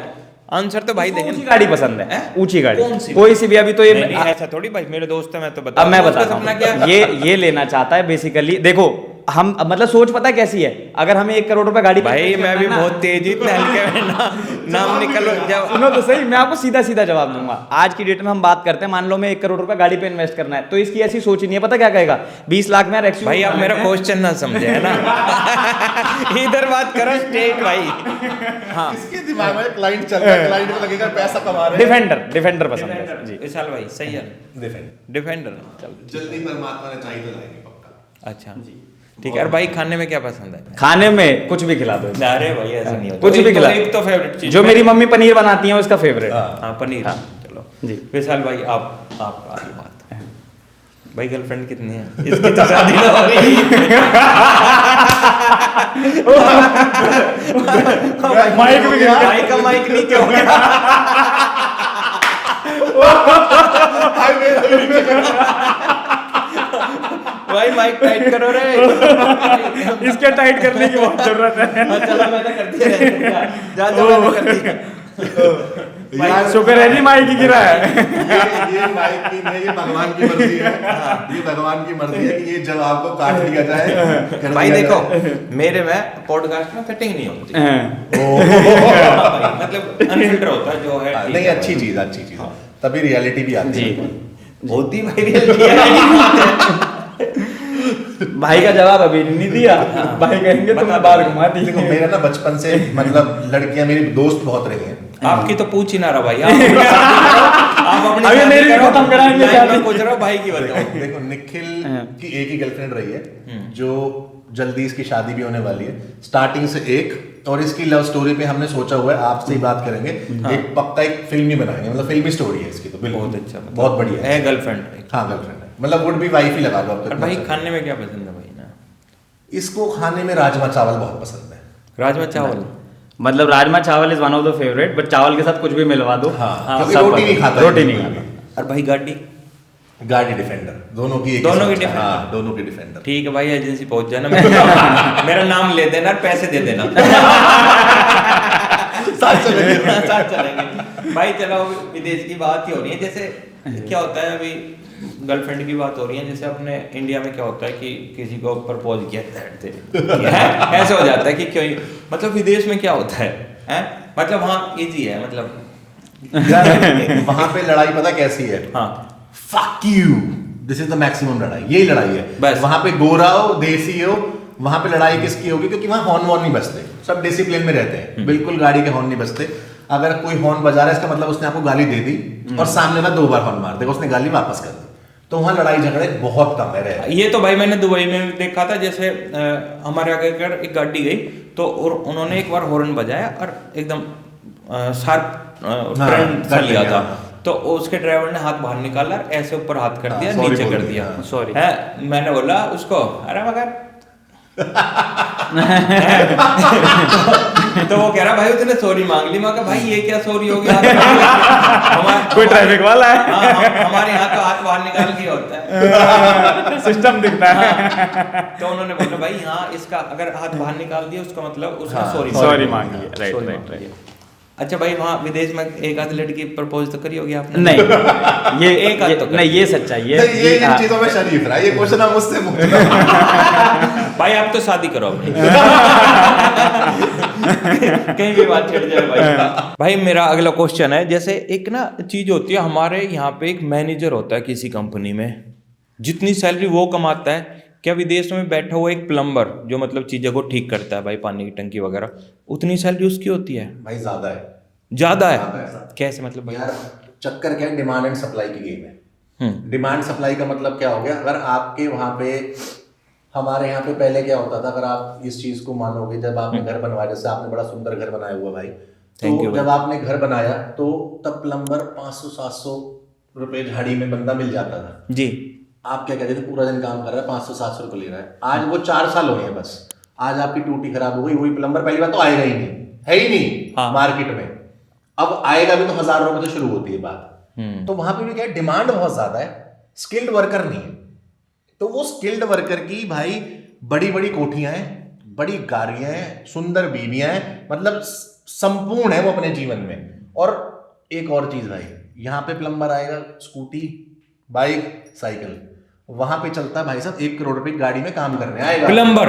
आंसर तो भाई देंगे। ऊंची गाड़ी पसंद है, ऊंची गाड़ी, कौन सी? कोई सी भी। अभी तो ये नहीं, ऐसा थोड़ी भाई, मेरे दोस्त है, मैं तो बता। अब मैं बताता हूँ, ये लेना चाहता है बेसिकली। देखो हम मतलब सोच पता कैसी है, अगर हमें 1 करोड़ रुपए गाड़ी पे भाई invest मैं करना भी है ना, बहुत तेज इतने हल्के में नाम निकलो जब सुनो तो सही, मैं आपको सीधा सीधा जवाब दूंगा। आज की डेट में हम बात करते हैं, मान लो मैं 1 करोड़ रुपए गाड़ी पे इन्वेस्ट करना है, तो इसकी ऐसी सोच ही नहीं है, पता क्या कहेगा, 20 लाख में एक्स भाई आप मेरा क्वेश्चन ना समझे है ना इधर बात करो स्ट्रेट भाई। हाँ इसके दिमाग में क्लाइंट चल रहा है, क्लाइंट को लगेगा पैसा कमा रहे हैं। डिफेंडर पसंद है जी। विशाल भाई सही है डिफेंडर चल जल्दी परमात्मा ने चाहिए तो लाएंगे पक्का। अच्छा ठीक है। और भाई खाने में क्या पसंद है? खाने में कुछ भी खिला दो, अरे भाई ऐसा नहीं होता, कुछ भी खिला, एक तो फेवरेट चीज जो मेरी मम्मी पनीर बनाती है उसका फेवरेट। हाँ पनीर। हाँ। चलो जी। विशाल भाई आप आगे बात भाई गर्लफ्रेंड कितनी है? इसकी तो शादी ना हो रही माइक भी गिरा। भाई का माइक नीचे हो गया भाई माइक टाइट करो रे इसके टाइट करने की बहुत जरूरत है। चलो मैंने कर दिया जा मैंने कर दिया यार शुक्र है नहीं माइक ही गिरा है। ये माइक की नहीं, ये भगवान की मर्जी है। ये भगवान की मर्जी है कि ये जब आपको काट लिया जाए कर भाई दिया देखो जाए। मेरे में पॉडकास्ट में फिटिंग नहीं होती ओह। मतलब अनफिल्टर होता है जो है ठीक नहीं है। अच्छी चीज तभी रियलिटी भी आती जी। है। होती भाई reality है। भाई का जवाब अभी नहीं दिया, भाई कहेंगे तुमने बाल घुमा दी। देखो मेरा ना बचपन से मतलब लड़कियां मेरी दोस्त बहुत रही हैं। आपकी तो पूछ ही ना रहा भाई आप अपनी अभी शादी मेरी करो, खत्म कराएंगे लाइन में शादी। पूछ रहा हूँ भाई की बताओ। देखो निखिल की एक ही गर्लफ्रेंड रही है जो जल्दी इसकी शादी भी होने वाली है, स्टार्टिंग से एक। और इसकी लव स्टोरी पे हमने सोचा हुआ है आपसे ही बात करेंगे, एक पक्का एक फिल्म ही बनाएंगे, मतलब फिल्मी स्टोरी है इसकी। तो बिल्कुल बहुत अच्छा मतलब बहुत बढ़िया है गर्लफ्रेंड। हाँ गर्लफ्रेंड है, मतलब वुड बी वाइफ ही लगा लो अब और तक। भाई खाने में क्या पसंद है भाई ना? इसको खाने में राजमा चावल बहुत पसंद है। राजमा चावल मतलब राजमा चावल is one of the favourite, but चावल के साथ कुछ भी मिलवा दो। हाँ, क्योंकि सब रोटी नहीं खाता, रोटी नहीं खाता। और भाई गाड़ी गाड़ी डिफेंडर दोनों की एक ही दोनों की सोच है। Defender? हाँ दोनों की डिफेंडर। ठीक है भाई एजेंसी पहुंच जाना मेरा नाम ले देना और पैसे दे देना साथ चलेंगे। साथ चलेंगे भाई। चलो विदेश की बात ही हो रही है, जैसे क्या होता है अभी गर्लफ्रेंड की बात हो रही है, जैसे अपने इंडिया में क्या होता है कि किसी को प्रपोज किया है ऐसे हो जाता है कि क्यों, मतलब विदेश में क्या होता है मतलब वहाँ इजी है, मतलब यार वहां पे लड़ाई पता कैसी है? हाँ fuck you, this is the maximum लड़ाई, यही लड़ाई है बस। वहां पे गोरा हो देसी हो, वहां पे लड़ाई किसकी होगी? क्योंकि वहां हॉर्न वॉर्न नहीं बजते, सब डिसिप्लिन में रहते हैं, बिल्कुल गाड़ी के हॉर्न नहीं बजते। अगर कोई हॉर्न बजा रहा है इसका मतलब उसने आपको गाली दे दी और सामने वाला 2 बार हॉर्न मार देगा, उसने गाली वापस कर दी, तो वहां लड़ाई झगड़े बहुत कम है रहे। ये तो भाई मैंने दुबई में भी देखा था, जैसे हमारे आगे अगर एक गाड़ी गई तो और उन्होंने एक बार हॉर्न बजाया और एकदम शार्प टर्न कर लिया लिया। था, तो उसके ड्राइवर ने हाथ बाहर निकाला और ऐसे ऊपर हाथ कर दिया, sorry नीचे बोल कर दिया, दिया। sorry। है मैंने बोला उसको अरे मगर तो वो कह रहा भाई उसने सॉरी मांग ली। मैं कहा भाई ये क्या सॉरी हो गया? कोई ट्रैफिक वाला है। हाँ, हमारे यहाँ तो हाथ बाहर निकाल के होता है सिस्टम दिखता है। तो उन्होंने बोला भाई हाँ इसका अगर हाथ बाहर निकाल दिया उसका मतलब उसने हाँ, सॉरी सॉरी मांगी है, राइट राइट राइट। अच्छा भाई वहाँ विदेश में एक आध लड़की प्रपोज तो करी होगी आपने? नहीं ये एक आध तो कर नहीं, ये सच्चाई है। ये इन चीजों में शरीफ रहा, ये क्वेश्चन आप मुझसे पूछना। भाई आप तो शादी करो अपनी कहीं भी बात छिड़ जाए भाई। भाई मेरा अगला क्वेश्चन है, जैसे एक ना चीज होती है हमारे यहाँ पे, एक मैनेजर होता है किसी कंपनी में, जितनी सैलरी वो कमाता है, क्या विदेश में बैठा हुआ एक प्लम्बर जो मतलब चीज़ों को ठीक करता है भाई, पानी की टंकी वगैरह, उतनी सैलरी उसकी होती है? भाई ज्यादा है, ज़्यादा है? ज़्यादा है। कैसे मतलब भाई? यार चक्कर क्या है, डिमांड एंड सप्लाई की गेम है। डिमांड सप्लाई का मतलब क्या हो गया? अगर आपके वहां पे, हमारे यहाँ पे पहले क्या होता था, अगर आप इस चीज को मानोगे, जब आपने घर बनवाया, जैसे आपने बड़ा सुंदर घर बनाया हुआ भाई, Thank you तो जब आपने घर बनाया तो तब प्लम्बर 500-700 रुपए झाड़ी में बंदा मिल जाता था जी। आप क्या कहते थे, पूरा दिन काम कर रहा है, 500-700 रुपए ले रहा है। आज वो 4 साल हो गए बस, आज आपकी टूटी खराब हो गई, वही प्लम्बर पहली बार तो आएगा ही नहीं, है ही नहीं। हाँ। मार्केट में अब आएगा भी तो 1000 रुपए से शुरू होती है बात। तो वहां पे भी क्या है, डिमांड बहुत ज्यादा है, स्किल्ड वर्कर नहीं है। तो वो स्किल्ड वर्कर की भाई बड़ी बड़ी कोठियां हैं, बड़ी गाड़ियां हैं, सुंदर बीवियां हैं, मतलब संपूर्ण है वो अपने जीवन में। और एक और चीज भाई, यहाँ पे प्लम्बर आएगा, स्कूटी, बाइक, साइकिल, वहां पे चलता है भाई साहब 1 करोड़ रुपए की गाड़ी में काम करने आएगा प्लम्बर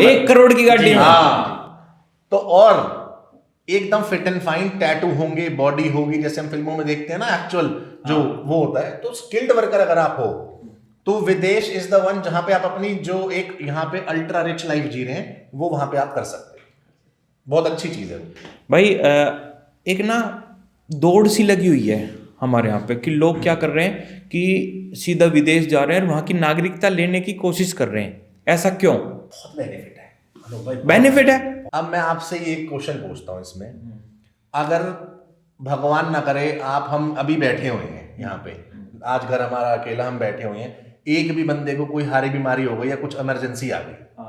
1 करोड़ की गाड़ी में। हाँ, तो और एकदम फिट एंड फाइन, टैटू होंगे, बॉडी होगी, जैसे हम फिल्मों में देखते हैं ना एक्चुअल जो वो होता है। तो स्किल्ड वर्कर अगर आप हो तो विदेश इज द वन जहां पे आप अपनी जो एक यहाँ पे अल्ट्रा रिच लाइफ जी रहे हैं वो वहां पे आप कर सकते हैं। बहुत अच्छी चीज है भाई। एक ना दौड़ सी लगी हुई है हमारे यहाँ पे कि लोग क्या कर रहे हैं कि सीधा विदेश जा रहे हैं और वहाँ की नागरिकता लेने की कोशिश कर रहे हैं। ऐसा क्यों? बहुत बेनिफिट है अनूप भाई, बेनिफिट है। अब मैं आपसे एक क्वेश्चन पूछता हूँ इसमें, अगर भगवान ना करे हम अभी बैठे हुए हैं यहाँ पे, आज घर हमारा अकेला, हम बैठे हुए हैं, एक भी बंदे को कोई हारी बीमारी हो गई या कुछ इमरजेंसी आ गई,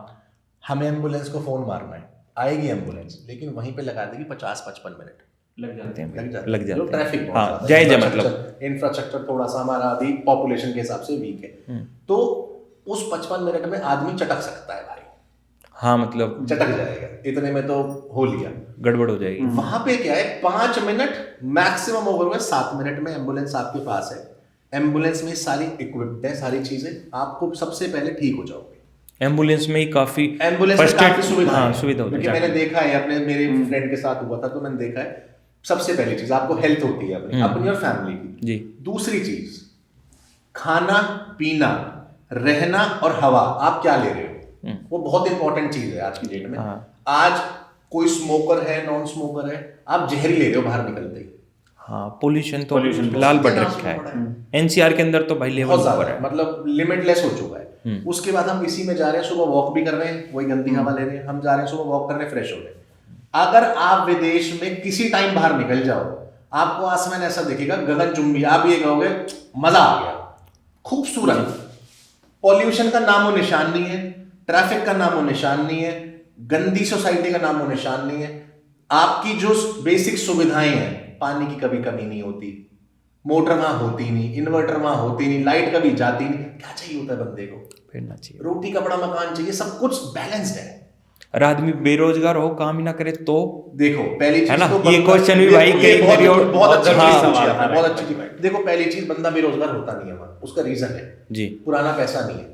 हमें एम्बुलेंस को फोन मारना है, आएगी एम्बुलेंस, लेकिन वहीं पे लगा देगी 50-55 मिनट लग जाते हैं। लग जाते हैं। ट्रैफिक, हाँ, जायज है, मतलब इंफ्रास्ट्रक्चर थोड़ा सा हमारा अभी पॉपुलेशन के हिसाब से वीक है, तो उस 55 मिनट में आदमी चटक सकता है भाई। हाँ, मतलब चटक जाएगा, इतने में तो हो लिया, गड़बड़ हो जाएगी। वहां पे क्या है, 5 मिनट मैक्सिमम ओवर में, 7 मिनट में एम्बुलेंस आपके पास है। एम्बुलेंस में सारी इक्विप्ड है, सारी चीजें, आपको सबसे पहले ठीक हो जाओगे। एम्बुलेंस में ही काफी एम्बुलेंस में काफी सुविधा हाँ, है, सुविधा होती क्योंकि है। मैंने देखा है अपने, मेरे फ्रेंड के साथ हुआ था तो मैंने देखा है, सबसे पहली चीज आपको हेल्थ होती है अपनी और फैमिली की जी। दूसरी चीज खाना पीना, रहना और हवा, आप क्या ले रहे हो, वो बहुत इंपॉर्टेंट चीज है आज की डेट में। आज कोई स्मोकर है, नॉन स्मोकर है, आप जहरी ले रहे हो बाहर निकलते ही। हाँ, पोल्यूशन तो लाल बढ़ रखा है। एनसीआर के अंदर तो भाई लेवल ऊपर है, मतलब लिमिटलेस हो चुका है। उसके बाद हम इसी में जा रहे हैं, सुबह वॉक भी कर रहे हैं, वही गंदी हवा ले रहे हैं, हम जा रहे हैं सुबह वॉक करने, फ्रेश हो रहे हैं। अगर आप विदेश में किसी टाइम बाहर निकल जाओ, आपको आसमान ऐसा दिखेगा गगनचुंबी, आप ये कहोगे मजा आ गया, खूबसूरत, पॉल्यूशन का नामो निशान नहीं है, ट्रैफिक का नामो निशान नहीं है, गंदी सोसाइटी का नामो निशान नहीं है, आपकी जो बेसिक सुविधाएं हैं, पानी की कभी कमी नहीं होती, मोटर वहां होती नहीं, इन्वर्टर वहां होती नहीं, लाइट कभी जाती नहीं, क्या चाहिए होता है बंदे को, फिरना चाहिए, रोटी कपड़ा मकान चाहिए, सब कुछ बैलेंस्ड है। और आदमी बेरोजगार हो, काम ही ना करे तो देखो पहली चीज है ना, तो ये क्वेश्चन भी भाई कई बार बहुत अच्छी हाँ, चीज पूछी आपने, बहुत अच्छी चीज। देखो पहली चीज, बंदा बेरोजगार होता नहीं है वहां, उसका रीजन है जी, पुराना पैसा नहीं है।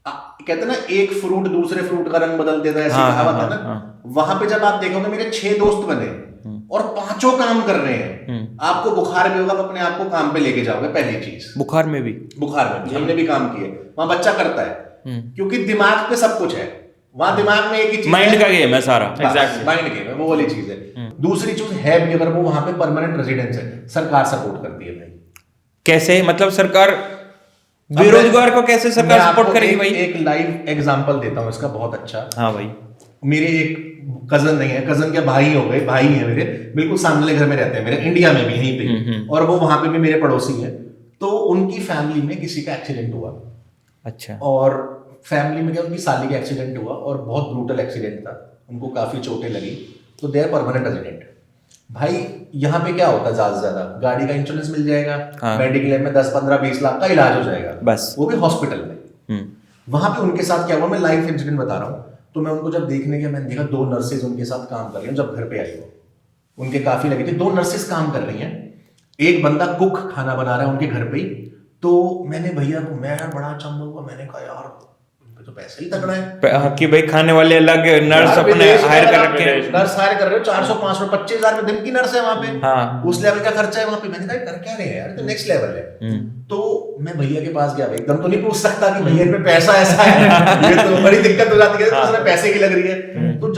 कहते हैं ना, एक फ्रूट दूसरे फ्रूट का रंग बदल देता है, ऐसी कहावत है ना। वहां पे जब आप देखोगे, मेरे 6 दोस्त बने और 5 काम कर रहे हैं, आपको बुखार भी होगा, आप अपने आप को काम पे लेके जाओगे, पहली चीज। बुखार में भी हमने भी काम किए, वहां बच्चा करता है, क्योंकि दिमाग पे सब कुछ है, वहां दिमाग में एक ही चीज, माइंड का गेम है सारा, एग्जैक्टली माइंड गेम है, वो वाली चीज है। दूसरी चीज है भी, अगर वो वहां पे परमानेंट रेजिडेंस है, सरकार सपोर्ट करती है भाई। कैसे, मतलब सरकार बेरोजगार को कैसे सरकार सपोर्ट करेगी भाई? एक लाइव एग्जांपल देता हूँ इसका, बहुत अच्छा। हाँ भाई, मेरे एक कजन नहीं है, कजन के भाई हो गए, भाई है मेरे, बिल्कुल सामने घर में रहते हैं मेरे, इंडिया में भी यहीं पे, और वो वहां पे भी मेरे पड़ोसी हैं। तो उनकी फैमिली में किसी का एक्सीडेंट हुआ, अच्छा, और फैमिली में क्या, उनकी साली का एक्सीडेंट हुआ और बहुत ब्रूटल एक्सीडेंट था, उनको काफी चोटें लगी, तो दे आर परमानेंट रेजिडेंट। भाई यहाँ पे क्या होता है, ज्यादा से ज्यादा गाड़ी का इंश्योरेंस मिल जाएगा, मेडिक्लेम में 10-15-20 लाख का इलाज हो जाएगा, बस, वो भी हॉस्पिटल में। वहां पे उनके साथ क्या हुआ, मैं लाइफ इंसिडेंट बता रहा हूँ। तो मैं उनको जब देखने गया, मैंने देखा 2 नर्सेज उनके साथ काम कर रही हैं। जब घर पे आई वो, उनके काफी लगी थी, 2 नर्सेज काम कर रही हैं, एक बंदा कुक खाना बना रहा है उनके घर पे ही। तो मैंने भैया को, मैं यार बड़ा अचंभा हुआ, मैंने कहा यार तो पैसा ही तगड़ा है कि भाई खाने वाले अलग, नर्स अपने हायर कर रखे हैं, नर्स हायर कर रहे हो, 400-500 25,000 रुपए दिन की नर्स है वहां पे। हाँ, उस लेवल का खर्चा है वहां पे। मैंने कहा कर क्या रहे हैं यार, तो नेक्स्ट लेवल है। तो मैं भैया के पास गया, एकदम तो नहीं पूछ सकता कि भैया पे पैसा ऐसा है, ये तो बड़ी दिक्कत हो जाती है, दूसरे पैसे की लग रही है। तो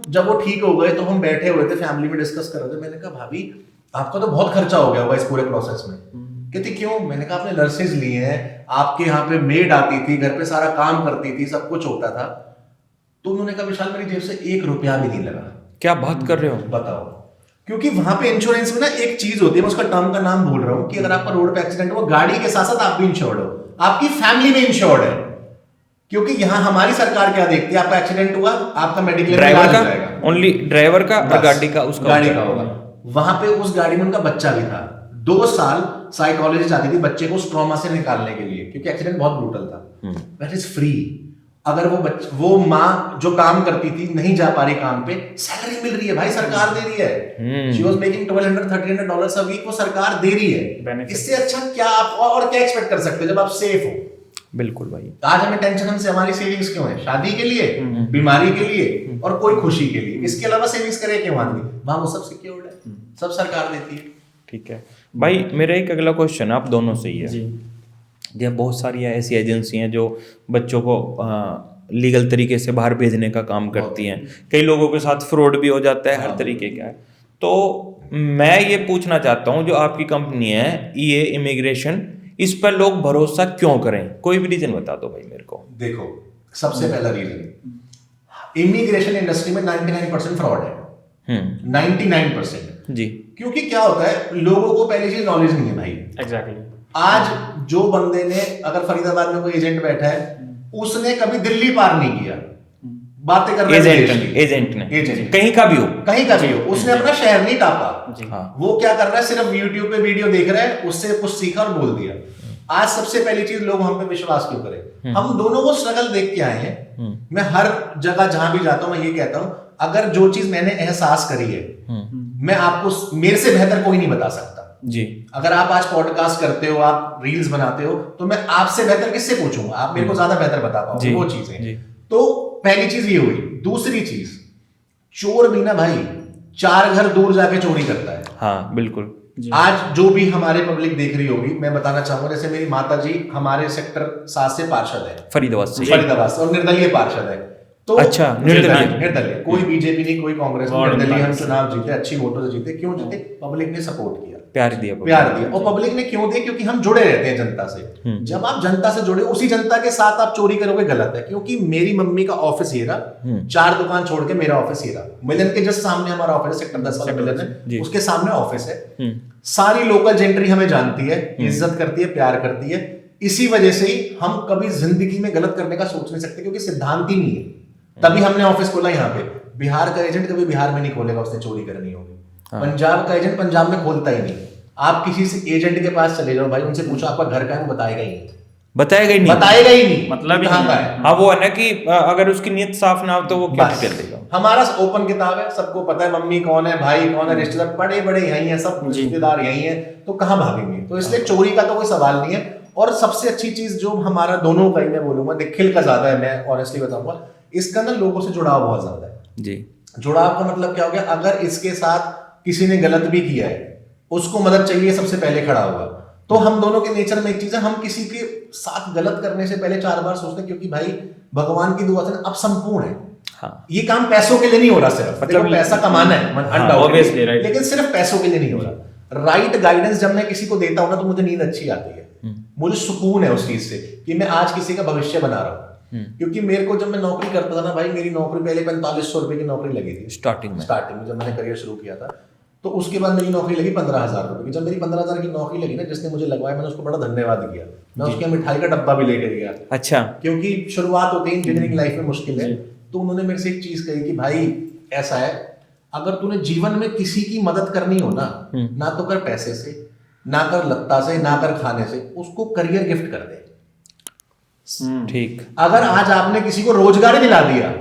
जब वो ठीक हो गए, तो हम बैठे हुए थे फैमिली में डिस्कस कर रहे थे। मैंने कहा भाभी आपका तो बहुत खर्चा हो गया होगा इस पूरे प्रोसेस में। कहती क्यों? मैंने कहा आपने नर्सेज ली हैं, आपके यहाँ पे मेड आती थी, घर पे सारा काम करती थी, सब कुछ होता था। तो उन्होंने कहा विशाल मेरी जेब से 1 रुपया भी नहीं लगा। क्या बात कर रहे हो? बताओ, क्योंकि वहां पे इंश्योरेंस में ना एक चीज होती है, मैं उसका टर्म का नाम भूल रहा हूँ, कि अगर आपका रोड पे एक्सीडेंट हो, गाड़ी के साथ साथ आप भी इंश्योर्ड हो, आपकी फैमिली भी इंश्योर्ड है। क्योंकि यहाँ हमारी सरकार क्या देखती है, आपका एक्सीडेंट हुआ, आपका मेडिक्लेम ड्राइवर का, ओनली ड्राइवर का और गाड़ी का, उसका गाड़ी का होगा। वहां पे उस गाड़ी में उनका बच्चा भी था, 2 साल साइकोलॉजिस्ट आती थी बच्चे को ट्रॉमा से निकालने के लिए, क्योंकि एक्सीडेंट बहुत ब्रूटल था। That is free. अगर वो माँ जो काम करती थी नहीं जा पा रही काम पे, सैलरी मिल रही है भाई, सरकार दे रही है। She was making $1,200-$1,300 a week, वो सरकार दे रही है। इससे अच्छा क्या आप और क्या एक्सपेक्ट कर सकते हो जब आप सेफ हो? बिल्कुल भाई। आज हमें टेंशन हमसे हमारी सेविंग्स क्यों है? शादी के लिए, बीमारी के लिए और कोई खुशी के लिए। इसके अलावा सेविंग्स करे क्यों आदमी? वहां वो सब सिक्योर्ड है, सब सरकार देती है। ठीक है भाई, मेरा एक अगला क्वेश्चन आप दोनों से ही है। जी ये बहुत सारी ऐसी एजेंसी हैं जो बच्चों को लीगल तरीके से बाहर भेजने का काम करती हैं। कई लोगों के साथ फ्रॉड भी हो जाता है, हर तरीके का है। तो मैं ये पूछना चाहता हूँ, जो आपकी कंपनी है ईए इमिग्रेशन, इस पर लोग भरोसा क्यों करें? कोई भी रीजन बता दो भाई मेरे को। देखो, सबसे पहला रीजन, इमिग्रेशन इंडस्ट्री में 99% फ्रॉड है। 99%। जी। क्योंकि क्या होता है, लोगों को पहले चीज नॉलेज नहीं है भाई। एग्जैक्टली। आज जो बंदे ने, अगर फरीदाबाद में कोई एजेंट बैठा है, उसने कभी दिल्ली पार नहीं किया, बातें कर रहे हैं एजेंट ने कहीं का भी हो, उसने अपना शहर नहीं टापा। हाँ। वो क्या कर रहा है, सिर्फ यूट्यूब पे वीडियो देख रहा है, उससे कुछ सीखा और बोल दिया। आज सबसे पहली चीज, लोग हम पे विश्वास क्यों करें? हम दोनों को स्ट्रगल देख के आए हैं। मैं हर जगह जहां भी जाता हूं, मैं ये कहता हूं, अगर जो चीज मैंने एहसास करी है, मैं आपको, मेरे से बेहतर कोई नहीं बता सकता जी। अगर आप आज पॉडकास्ट करते हो, आप रील्स बनाते हो, तो मैं आपसे बेहतर किससे पूछूंगा? आप मेरे को ज्यादा बेहतर बता पाओगे वो चीजें। तो पहली चीज ये हुई। दूसरी चीज, चोर भी ना भाई 4 घर दूर जाके चोरी करता है। हाँ बिल्कुल। आज जो भी हमारे पब्लिक देख रही होगी, मैं बताना चाहूंगा, जैसे मेरी माता जी हमारे सेक्टर 7 से पार्षद है, फरीदाबाद से और निर्दलीय पार्षद है। तो अच्छा, निर्दलीय, कोई बीजेपी नहीं, कोई कांग्रेस नहीं, निर्दलीय हम चुनाव जीते, अच्छी वोटों से जीते। क्यों जीते? पब्लिक ने सपोर्ट किया, प्यार दिया। और पब्लिक ने क्यों दिया? क्योंकि हम जुड़े रहते हैं जनता से। जब आप जनता से जुड़े, उसी जनता के साथ आप चोरी करोगे, गलत है। क्योंकि मेरी मम्मी का ऑफिस ये रहा, 4 दुकान छोड़ के मेरा ऑफिस ये रहा, मिलन के जस्ट सामने हमारा ऑफिस है, सेक्टर 10 वाला मिलन है, उसके सामने ऑफिस है। सारी लोकल जेंट्री हमें जानती है, इज्जत करती है, प्यार करती है। इसी वजह से ही हम कभी जिंदगी में गलत करने का सोच नहीं सकते, क्योंकि सिद्धांत ही नहीं है। तभी हमने ऑफिस खोला यहाँ पे। बिहार का एजेंट कभी बिहार में नहीं खोलेगा, उसने चोरी करनी होगी। पंजाब का एजेंट पंजाब में खोलता ही नहीं। आप किसी से एजेंट के पास चले जाओ भाई, उनसे पूछो आपका घर का है, वो बताएगा ही नहीं। मतलब कहाँ का है। हाँ, वो है ना कि अगर उसकी नीयत साफ ना हो तो वो क्या कर देगा। हमारा ओपन किताब है, सबको पता है मम्मी कौन है, भाई कौन है, रिश्तेदार बड़े बड़े यही है, सब रिश्तेदार यही है, तो कहाँ भागेंगे? तो इसलिए चोरी का तो कोई सवाल नहीं है। और सबसे अच्छी चीज जो हमारा दोनों का ही, मैं बोलूंगा, निखिल का ज्यादा है, मैं ऑनेस्टली बताऊंगा, इसका ना लोगों से जुड़ाव बहुत ज्यादा है जी। जुड़ाव का मतलब क्या हो गया? अगर इसके साथ किसी ने गलत भी किया है, उसको मदद चाहिए, सबसे पहले खड़ा होगा। तो हम दोनों के नेचर में एक चीज है, हम किसी के साथ गलत करने से पहले 4 बार सोचते हैं, क्योंकि भाई भगवान की दुआ से अब संपूर्ण है। हाँ। ये काम पैसों के लिए नहीं हो रहा, सिर्फ मतलब पैसा कमाना है, लेकिन सिर्फ पैसों के लिए नहीं हो रहा। राइट गाइडेंस जब मैं किसी को देता हूं ना, तो मुझे नींद अच्छी आती है, मुझे सुकून है उस चीज से कि मैं आज किसी का भविष्य बना रहा हूँ। क्योंकि मेरे को, जब मैं नौकरी करता था ना भाई, मेरी नौकरी पहले 4500 रुपए की नौकरी लगी थी स्टार्टिंग में जब मैंने करियर शुरू किया था। तो उसके बाद मेरी नौकरी लगी 15,000 रुपए की। जब मेरी 15,000 की नौकरी लगी ना, जिसने मुझे लगवाया, मैंने उसको बड़ा धन्यवाद किया। मैं उसके मिठाई का डब्बा भी लेकर गया। अच्छा। क्योंकि शुरुआत होती है इंजीनियरिंग लाइफ में, मुश्किल है। तो उन्होंने मेरे से एक चीज कही कि भाई ऐसा है, अगर तूने जीवन में किसी की मदद करनी हो ना तो कर पैसे से, ना कर लत्ता से, ना कर खाने से, उसको करियर गिफ्ट कर दे। ठीक। अगर आज आपने किसी को रोजगार दिला दिया,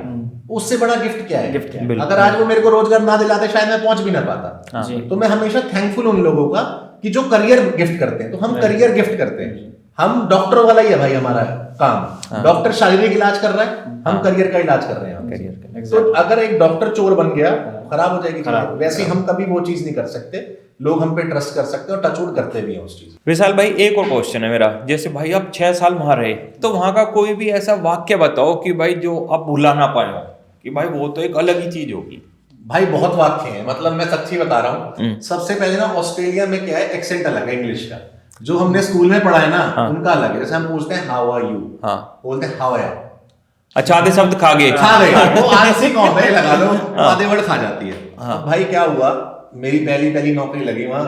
उससे बड़ा गिफ्ट क्या है? गिफ्ट है। अगर आज वो मेरे को रोजगार ना दिलाते, शायद मैं पहुंच भी ना पाता। तो मैं हमेशा थैंकफुल उन लोगों का कि जो करियर गिफ्ट करते हैं। तो हम करियर गिफ्ट करते हैं। हम डॉक्टर वाला ही है भाई हमारा काम। डॉक्टर शारीरिक इलाज कर रहा है, हम करियर का इलाज कर रहे हैं। तो अगर एक डॉक्टर चोर बन गया, खराब हो जाएगी। वैसे हम कभी वो चीज नहीं कर सकते। लोग हम पे ट्रस्ट कर सकते हैं और टचवुड करते भी हैं उस चीज। विशाल भाई, एक और क्वेश्चन है मेरा। जैसे भाई आप 6 साल वहां रहे, तो वहां का कोई भी ऐसा वाक्य बताओ कि भाई जो आप भुला ना पाए हो, कि भाई वो तो एक अलग ही चीज होगी। भाई बहुत वाक्य हैं, मतलब मैं सच्ची बता रहा हूँ। सबसे पहले ना, ऑस्ट्रेलिया में क्या है, एक्सेंट अलग है इंग्लिश का। जो हमने स्कूल में पढ़ा है ना, उनका अलग है। जैसे हम पूछते हैं हाउ आर यू, बोलते हैं हाउ आर। अच्छा, आधे शब्द खा गए वो आज से कौन है, लगा लो आधे वर्ड खा जाती है। भाई क्या हुआ, मेरी पहली नौकरी लगी वहां,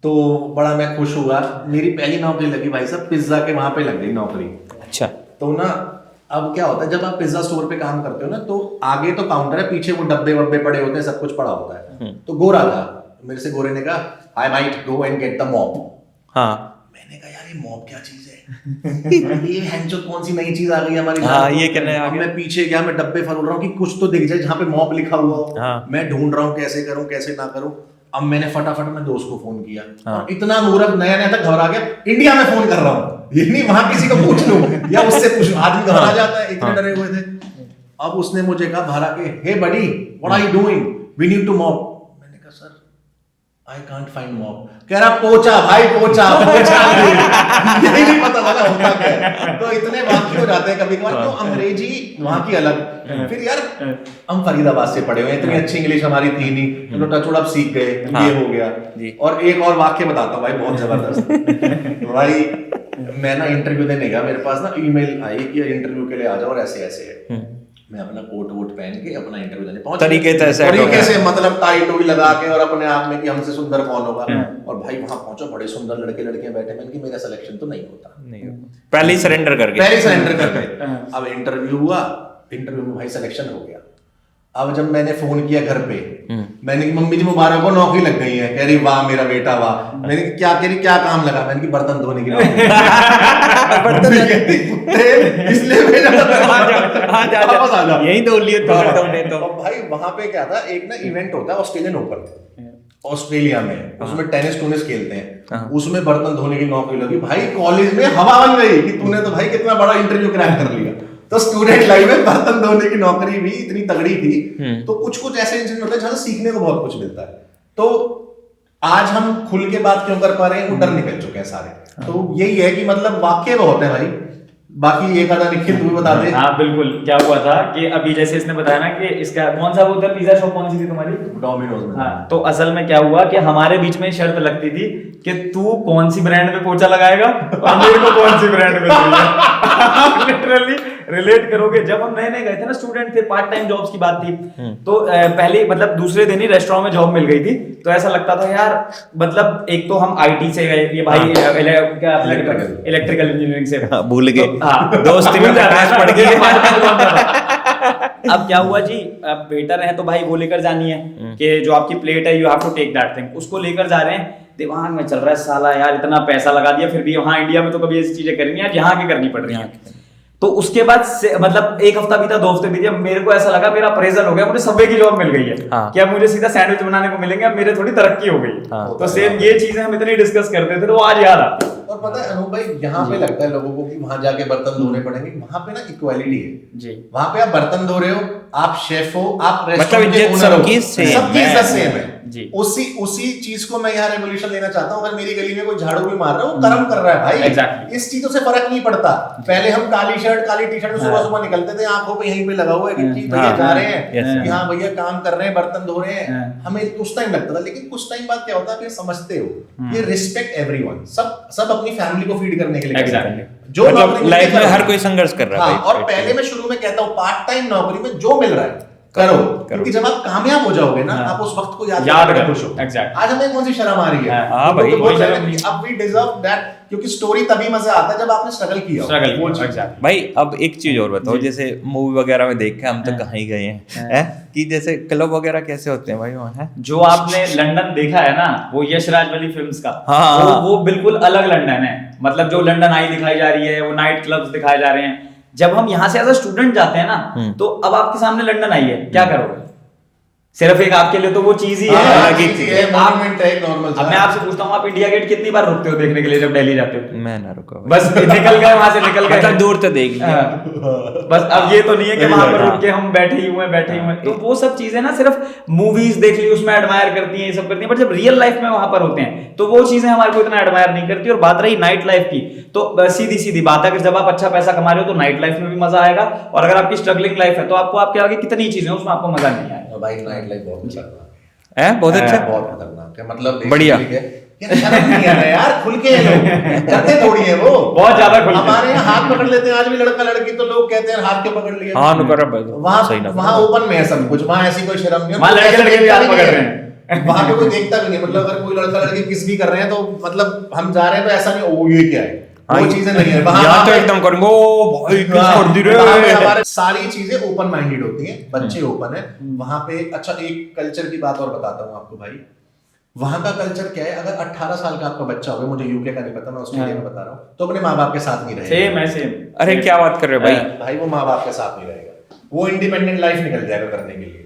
तो बड़ा मैं खुश हुआ। मेरी पहली नौकरी लगी भाई साहब, पिज्जा के वहां पे लग गई नौकरी। अच्छा। तो ना अब क्या होता है, जब आप पिज्जा स्टोर पे काम करते हो ना, तो आगे तो काउंटर है, पीछे वो डब्बे वब्बे पड़े होते हैं, सब कुछ पड़ा होता है। तो गोरा था, मेरे से गोरे ने कहा, I might go and get the mop. हाँ। मैंने कहा यार ये मॉप क्या चीज है ये हैंचो कौन सी नई चीज आ गई हमारी। हाँ, ये कहने आ गया। मैं पीछे गया, मैं डब्बे फरोल रहा हूँ कि कुछ तो दिख जाए जहाँ पे मॉप लिखा हुआ हो। हाँ। मैं ढूंढ रहा हूँ कैसे करूँ कैसे ना करूँ। अब मैंने फटाफट अपने दोस्त को फोन किया और इतना मूर्ख नया नया था, घबरा गया, इंडिया में फोन कर रहा हूँ, ये नहीं वहां किसी को पूछ लूं या उससे पूछ लूं, आदमी घबरा जाता है, इतने डरे हुए थे। अब उसने मुझे कहा बाहर आके, hey buddy what are you doing, we need to mop. मैंने कहा sir I can't find mop. कह रहा पोचा भाई पोचा यही नहीं पता लगा होता क्या है। तो इतने वाक्य हो जाते हैं कभी कभार, तो अंग्रेजी वहां की अलग, फिर यार हम फरीदाबाद से पढ़े हुए हैं, इतनी अच्छी इंग्लिश हमारी थी नहीं, चलो टचवुड अब सीख गए, ये हो गया। और एक और वाक्य बताता हूँ भाई, बहुत जबरदस्त भाई। मैं ना इंटरव्यू देने गया, मेरे पास ना ईमेल आई कि इंटरव्यू के लिए आ जाओ और ऐसे ऐसे है। मैं अपना कोट वोट पहन के अपना इंटरव्यू देने पहुंच, तरीके से मतलब टाई टोपी लगा के और अपने आप में कि हमसे सुंदर कौन होगा। और भाई वहां पहुंचो, बड़े सुंदर लड़के लड़कियां बैठे, मैंने कि मेरा सिलेक्शन तो नहीं होता, पहले ही सरेंडर कर गए। अब इंटरव्यू हुआ, इंटरव्यू में भाई सिलेक्शन हो गया। अब जब मैंने फोन किया घर पे, मैंने कि मम्मी जी मुबारक हो, नौकरी लग गई है। कह रही वाह मेरा बेटा वाह। मैंने कि क्या कह रही, क्या काम लगा? मैंने कि बर्तन धोने की नौकरी। इसलिए यही तो लिए तो भाई वहां पे क्या था, एक ना इवेंट होता है ऑस्ट्रेलियन ओपन, ऑस्ट्रेलिया में, उसमें टेनिस टूनिस खेलते हैं, उसमें बर्तन धोने की नौकरी लगी। भाई कॉलेज में हवा बन गई कि तूने तो भाई कितना बड़ा इंटरव्यू क्रैक कर लिया। तो स्टूडेंट लाइफ में बर्तन धोने की नौकरी भी इतनी तगड़ी थी। तो कुछ कुछ ऐसे इंसिडेंट होते हैं जहां सीखने को बहुत कुछ मिलता है। तो आज हम खुल के बात क्यों कर पा रहे हैं, वो डर निकल चुके हैं सारे। तो यही है कि मतलब वाक्य बहुत है भाई। बाकी एक आधा निखिल तू बता दे। हाँ बिल्कुल, क्या हुआ था कि अभी जैसे इसने बताया ना कि इसका कौन सा वो था, पिज्जा शॉप कौन सी थी तुम्हारी? डोमिनोज में। हाँ, तो असल में क्या हुआ कि हमारे बीच में शर्त लगती थी कि तू कौन सी ब्रांड में पोछा लगाएगा और मेरे को कौन सी ब्रांड में आप लिटरली रिलेट करोगे। जब हम नए नए गए थे ना, स्टूडेंट थे, पार्ट टाइम जॉब्स की बात थी, तो पहले मतलब दूसरे दिन ही रेस्टोरेंट में जॉब मिल गई थी। तो ऐसा लगता था यार, मतलब एक तो हम आईटी से गए, ये भाई इलेक्ट्रिकल इंजीनियरिंग से भूल गए, दोस्ती में प्रकाश पड़ गई। अब क्या हुआ जी, अब वेटर है तो भाई वो लेकर जानी है कि जो आपकी प्लेट है, you have to take that thing, उसको लेकर जा रहे हैं। दिमाग में चल रहा है साला यार इतना पैसा लगा दिया, फिर भी वहां इंडिया में तो कभी ऐसी चीजें करनी है, यहाँ की करनी पड़ रही है। तो उसके बाद मतलब एक हफ्ता बीता, 2 हफ्ते बीते, मेरे को ऐसा लगा मेरा अप्रेजल हो गया, मुझे सबवे की जॉब मिल गई है। हाँ। कि अब मुझे सीधा सैंडविच बनाने को मिलेंगे, अब मेरे थोड़ी तरक्की हो गई। हाँ। तो सेम ये चीजें हम इतनी डिस्कस करते थे, तो आज याद आता। और पता है अनूप भाई, यहाँ पे लगता है लोगों को कि वहां जाके बर्तन धोने पड़ेंगे, वहां पे ना इक्वालिटी है जी। वहां पे आप बर्तन धो रहे हो, आप शेफ हो, आप रेस्टोरेंट के ओनर हो, सब चीज सेम है जी। उसी चीज को मैं यहाँ रेवोल्यूशन लेना चाहता हूँ। अगर मेरी गली में कोई झाड़ू भी मार रहा है, वो कर्म कर रहा है भाई। exactly. इस चीजों से फर्क नहीं पड़ता। पहले हम काली शर्ट काली टी शर्ट में सुबह सुबह निकलते थे, आंखों पे यहीं पे लगा हुआ है कि भैया जा रहे हैं, कि हाँ भैया काम कर रहे हैं, बर्तन धो रहे हैं। हमें उस टाइम लगता था, लेकिन कुछ टाइम बाद क्या होता है, आप ये समझते हो, ये रिस्पेक्ट एवरीवन, सब अपनी फैमिली को फीड करने के लिए जो लाइफ में हर कोई संघर्ष कर रहा है। और पहले मैं शुरू में कहता हूँ, पार्ट टाइम नौकरी में जो मिल रहा है करो, क्योंकि जब आप कामयाब हो जाओगे ना, आप उस वक्त को याद कर खुश हो। आज हमें कौन सी शर्म आ रही है? हाँ भाई, अब वी डिजर्व दैट, क्योंकि स्टोरी तभी मजा आता है जब आपने स्ट्रगल किया। भाई अब एक चीज और बताओ, जैसे मूवी वगैरह में देख के हम तो कहाँ ही गए हैं कि जैसे क्लब वगैरह कैसे होते हैं भाई वहाँ है? जो आपने लंदन देखा है ना, वो यश राज वाली फिल्म्स का, वो बिल्कुल अलग लंदन है। मतलब जो लंदन आई दिखाई जा रही है, वो नाइट क्लब्स दिखाए जा रहे हैं। जब हम यहाँ से एज अ स्टूडेंट जाते हैं ना, तो अब आपके सामने लंदन आई है, क्या करोगे? सिर्फ एक आपके लिए तो वो चीज ही है। अब मैं आपसे पूछता हूँ, आप इंडिया गेट कितनी बार रुकते हो देखने के लिए जब दिल्ली जाते हो? मैं ना रुका, बस निकल गए वहां से, निकल गए, मतलब दूर तो देख लिया। बस अब ये तो नहीं है कि वहां पर रुक के हम बैठे ही हुए। तो वो सब चीजें ना सिर्फ मूवीज देख ली, उसमें एडमायर करती हैं, ये सब करती हैं, बट जब रियल लाइफ में वहां पर होते हैं तो वो चीजें हमारे को इतना एडमायर नहीं करती। और बात रही नाइट लाइफ की, तो सीधी सीधी बात है कि जब आप अच्छा पैसा कमा रहे हो तो नाइट लाइफ में भी मजा आएगा, और अगर आपकी स्ट्रगलिंग लाइफ है तो आपको आपके आगे कितनी चीजें उसमें आपको मजा नहीं आएगा। भाई नाइट लाइफ बहुत अच्छा है, बहुत अच्छा, बहुत खतरनाक है, मतलब बढ़िया यार खुल के करते थोड़ी है वो, बहुत ज्यादा खुल। हमारे यहाँ हाथ पकड़ लेते हैं आज भी लड़का लड़की, तो लोग कहते हैं हाथ क्यों पकड़ लिया। वहाँ ओपन में है सब कुछ, वहाँ ऐसी कोई शर्म नहीं, वहाँ पे कोई देखता भी नहीं। मतलब अगर कोई लड़का लड़की किस भी कर रहे हैं तो मतलब हम जा रहे हैं तो ऐसा नहीं ओ ये क्या है, वो चीजें नहीं है वहाँ तो एकदम करेंगे ओ भाई किस कर दी रे। हमारे सारी चीजें ओपन माइंडेड होती हैं, बच्चे ओपन है वहाँ पे। अच्छा एक कल्चर की बात और बताता हूँ आपको भाई, वहां का कल्चर क्या है, अगर 18 साल का आपका बच्चा होगा, मुझे यूके का नहीं पता, मैं ऑस्ट्रेलिया में बता रहा हूँ, तो अपने माँ बाप के साथ नहीं रहेगा। सेम है सेम। अरे क्या बात कर रहे हो भाई? भाई वो माँ बाप के साथ नहीं रहेगा, वो इंडिपेंडेंट लाइफ निकल जाएगा करने के लिए,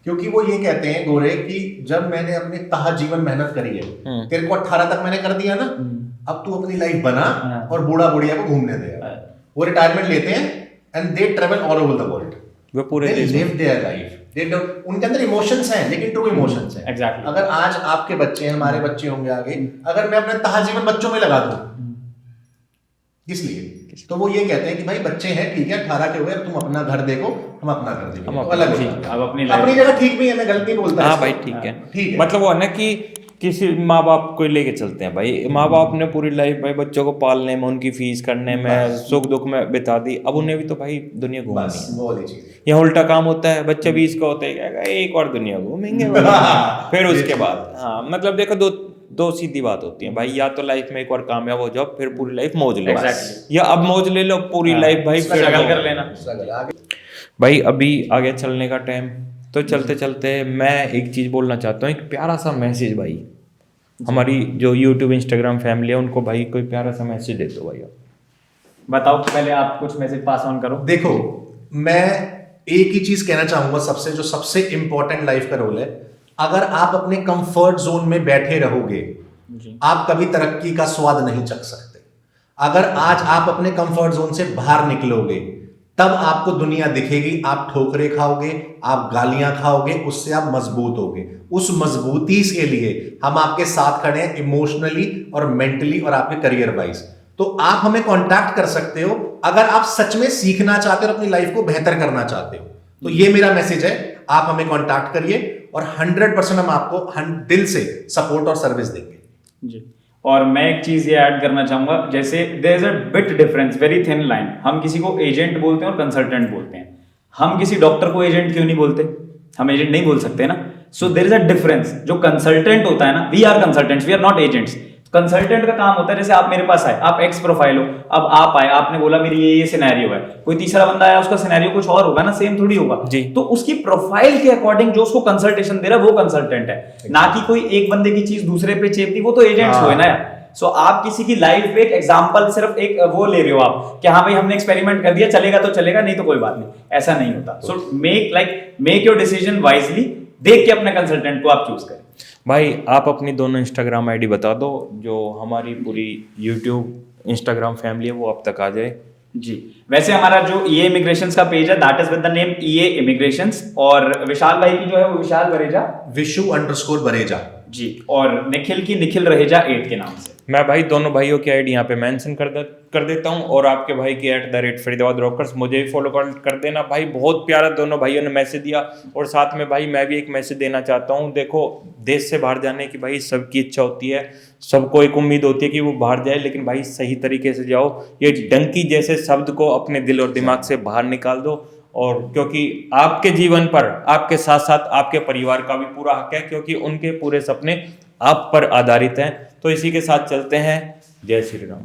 क्योंकि वो ये कहते हैं गोरे कि जब मैंने अपने तहा जीवन मेहनत करी है, तेरे को 18 तक मैंने कर दिया ना, अब तू अपनी लाइफ बना और बूढ़ा बुढ़िया को घूमने दे। वो रिटायरमेंट लेते हैं and they travel all over the world, वो पूरे they live their life, they don't, उनके अंदर इमोशंस हैं लेकिन ट्रू इमोशंस हैं। Exactly. अगर आज आपके बच्चे हैं, हमारे बच्चे होंगे आगे, अगर मैं अपना तहा जीवन बच्चों में लगा दूं, इसलिए तो वो ये कहते हैं कि भाई बच्चे हैं ठीक है, 18 के हुए, अब तुम अपना घर देखो, हम अपना घर देखो, तो अलग होता है। अब अपनी अपनी जगह ठीक भी है, मैं गलती बोलता हाँ इसको। भाई ठीक है, ठीक है। मतलब वो है ना कि किसी माँ बाप को लेके चलते हैं भाई, माँ बाप ने पूरी लाइफ भाई बच्चों को पालने में, उनकी फीस करने में, सुख दुख में बिता दी, अब उन्हें भी तो भाई दुनिया घूमनी बस है। वो वाली चीज। यहाँ उल्टा काम होता है, बच्चे 20 का होते हैं, एक और दुनिया घूमेंगे भाई। फिर उसके बाद हाँ मतलब देखो दो सीधी बात होती है भाई, या तो लाइफ में एक बार कामयाब हो जाओ फिर पूरी लाइफ मौज लो, या अब मौज ले लो पूरी लाइफ भाई फिर स्ट्रगल कर लेना। भाई अभी आगे चलने का टाइम, तो चलते चलते मैं एक चीज बोलना चाहता हूँ, एक प्यारा सा मैसेज भाई हमारी जो यूट्यूब इंस्टाग्राम फैमिली है उनको, भाई कोई प्यारा सा मैसेज दे दो भाई। आप बताओ, पहले आप कुछ मैसेज पास ऑन करो। देखो, मैं एक ही चीज कहना चाहूंगा, सबसे इंपॉर्टेंट लाइफ का रोल है, अगर आप अपने कंफर्ट जोन में बैठे रहोगे आप कभी तरक्की का स्वाद नहीं चख सकते। अगर आज आप अपने कंफर्ट जोन से बाहर निकलोगे तब आपको दुनिया दिखेगी, आप ठोकरे खाओगे, आप गालियां खाओगे, उससे आप मजबूत होगे। उस मजबूती के लिए हम आपके साथ खड़े हैं इमोशनली और मेंटली और आपके करियर वाइज। तो आप हमें कांटेक्ट कर सकते हो अगर आप सच में सीखना चाहते हो और अपनी लाइफ को बेहतर करना चाहते हो। तो ये मेरा मैसेज है, आप हमें कांटेक्ट करिए और 100% हम आपको दिल से सपोर्ट और सर्विस देंगे जी। और मैं एक चीज ये ऐड करना चाहूंगा, जैसे there is a bit difference, very thin line. हम किसी को एजेंट बोलते हैं और कंसल्टेंट बोलते हैं। हम किसी डॉक्टर को एजेंट क्यों नहीं बोलते? हम एजेंट नहीं बोल सकते ना। So there is a difference. जो कंसल्टेंट होता है ना, we are consultants, we are not agents. Consultant का काम होता है, जैसे आप मेरे पास आए, आप एक्स प्रोफाइल हो, अब आप आए, आपने बोला मेरी ये सिनेरियो है, कोई तीसरा बंदा आया, उसका सिनेरियो कुछ और होगा ना, सेम थोड़ी होगा जी। तो उसकी प्रोफाइल के अकॉर्डिंग जो उसको कंसल्टेशन दे रहा है वो कंसल्टेंट है, ना कि कोई एक बंदे की चीज दूसरे पे चेप दी, वो तो एजेंट्स हुए ना यार। सो आप किसी की लाइफ पे एक एग्जांपल, सिर्फ एक वो ले रहे हो आप कि हाँ भाई हमने एक्सपेरिमेंट कर दिया, चलेगा तो चलेगा, नहीं तो कोई बात नहीं, ऐसा नहीं होता। So make your decision wisely, देख के अपने कंसल्टेंट को आप चूज करें। भाई आप अपनी दोनों इंस्टाग्राम आईडी बता दो, जो हमारी पूरी यूट्यूब इंस्टाग्राम फैमिली है वो अब तक आ जाए। जी, वैसे हमारा जो ईए इमिग्रेशंस का पेज है that is with the name EA immigrations, और विशाल भाई की जो है वो विशाल बरेजा, विशु_बरेजा जी, और निखिल की निखिल रहेजा 8 के नाम से। मैं भाई दोनों भाइयों की आईडी यहाँ पे मेंशन कर देता हूँ, और आपके भाई की @फरीदाबाद रॉकर्स मुझे भी फॉलो कर देना भाई। बहुत प्यारा दोनों भाइयों ने मैसेज दिया, और साथ में भाई मैं भी एक मैसेज देना चाहता हूँ। देखो, देश से बाहर जाने की भाई सबकी इच्छा होती है, सबको एक उम्मीद होती है कि वो बाहर जाए, लेकिन भाई सही तरीके से जाओ। ये डंकी जैसे शब्द को अपने दिल और दिमाग से बाहर निकाल दो, और क्योंकि आपके जीवन पर आपके साथ साथ आपके परिवार का भी पूरा हक है, क्योंकि उनके पूरे सपने आप पर आधारित हैं। तो इसी के साथ चलते हैं। जय श्री राम।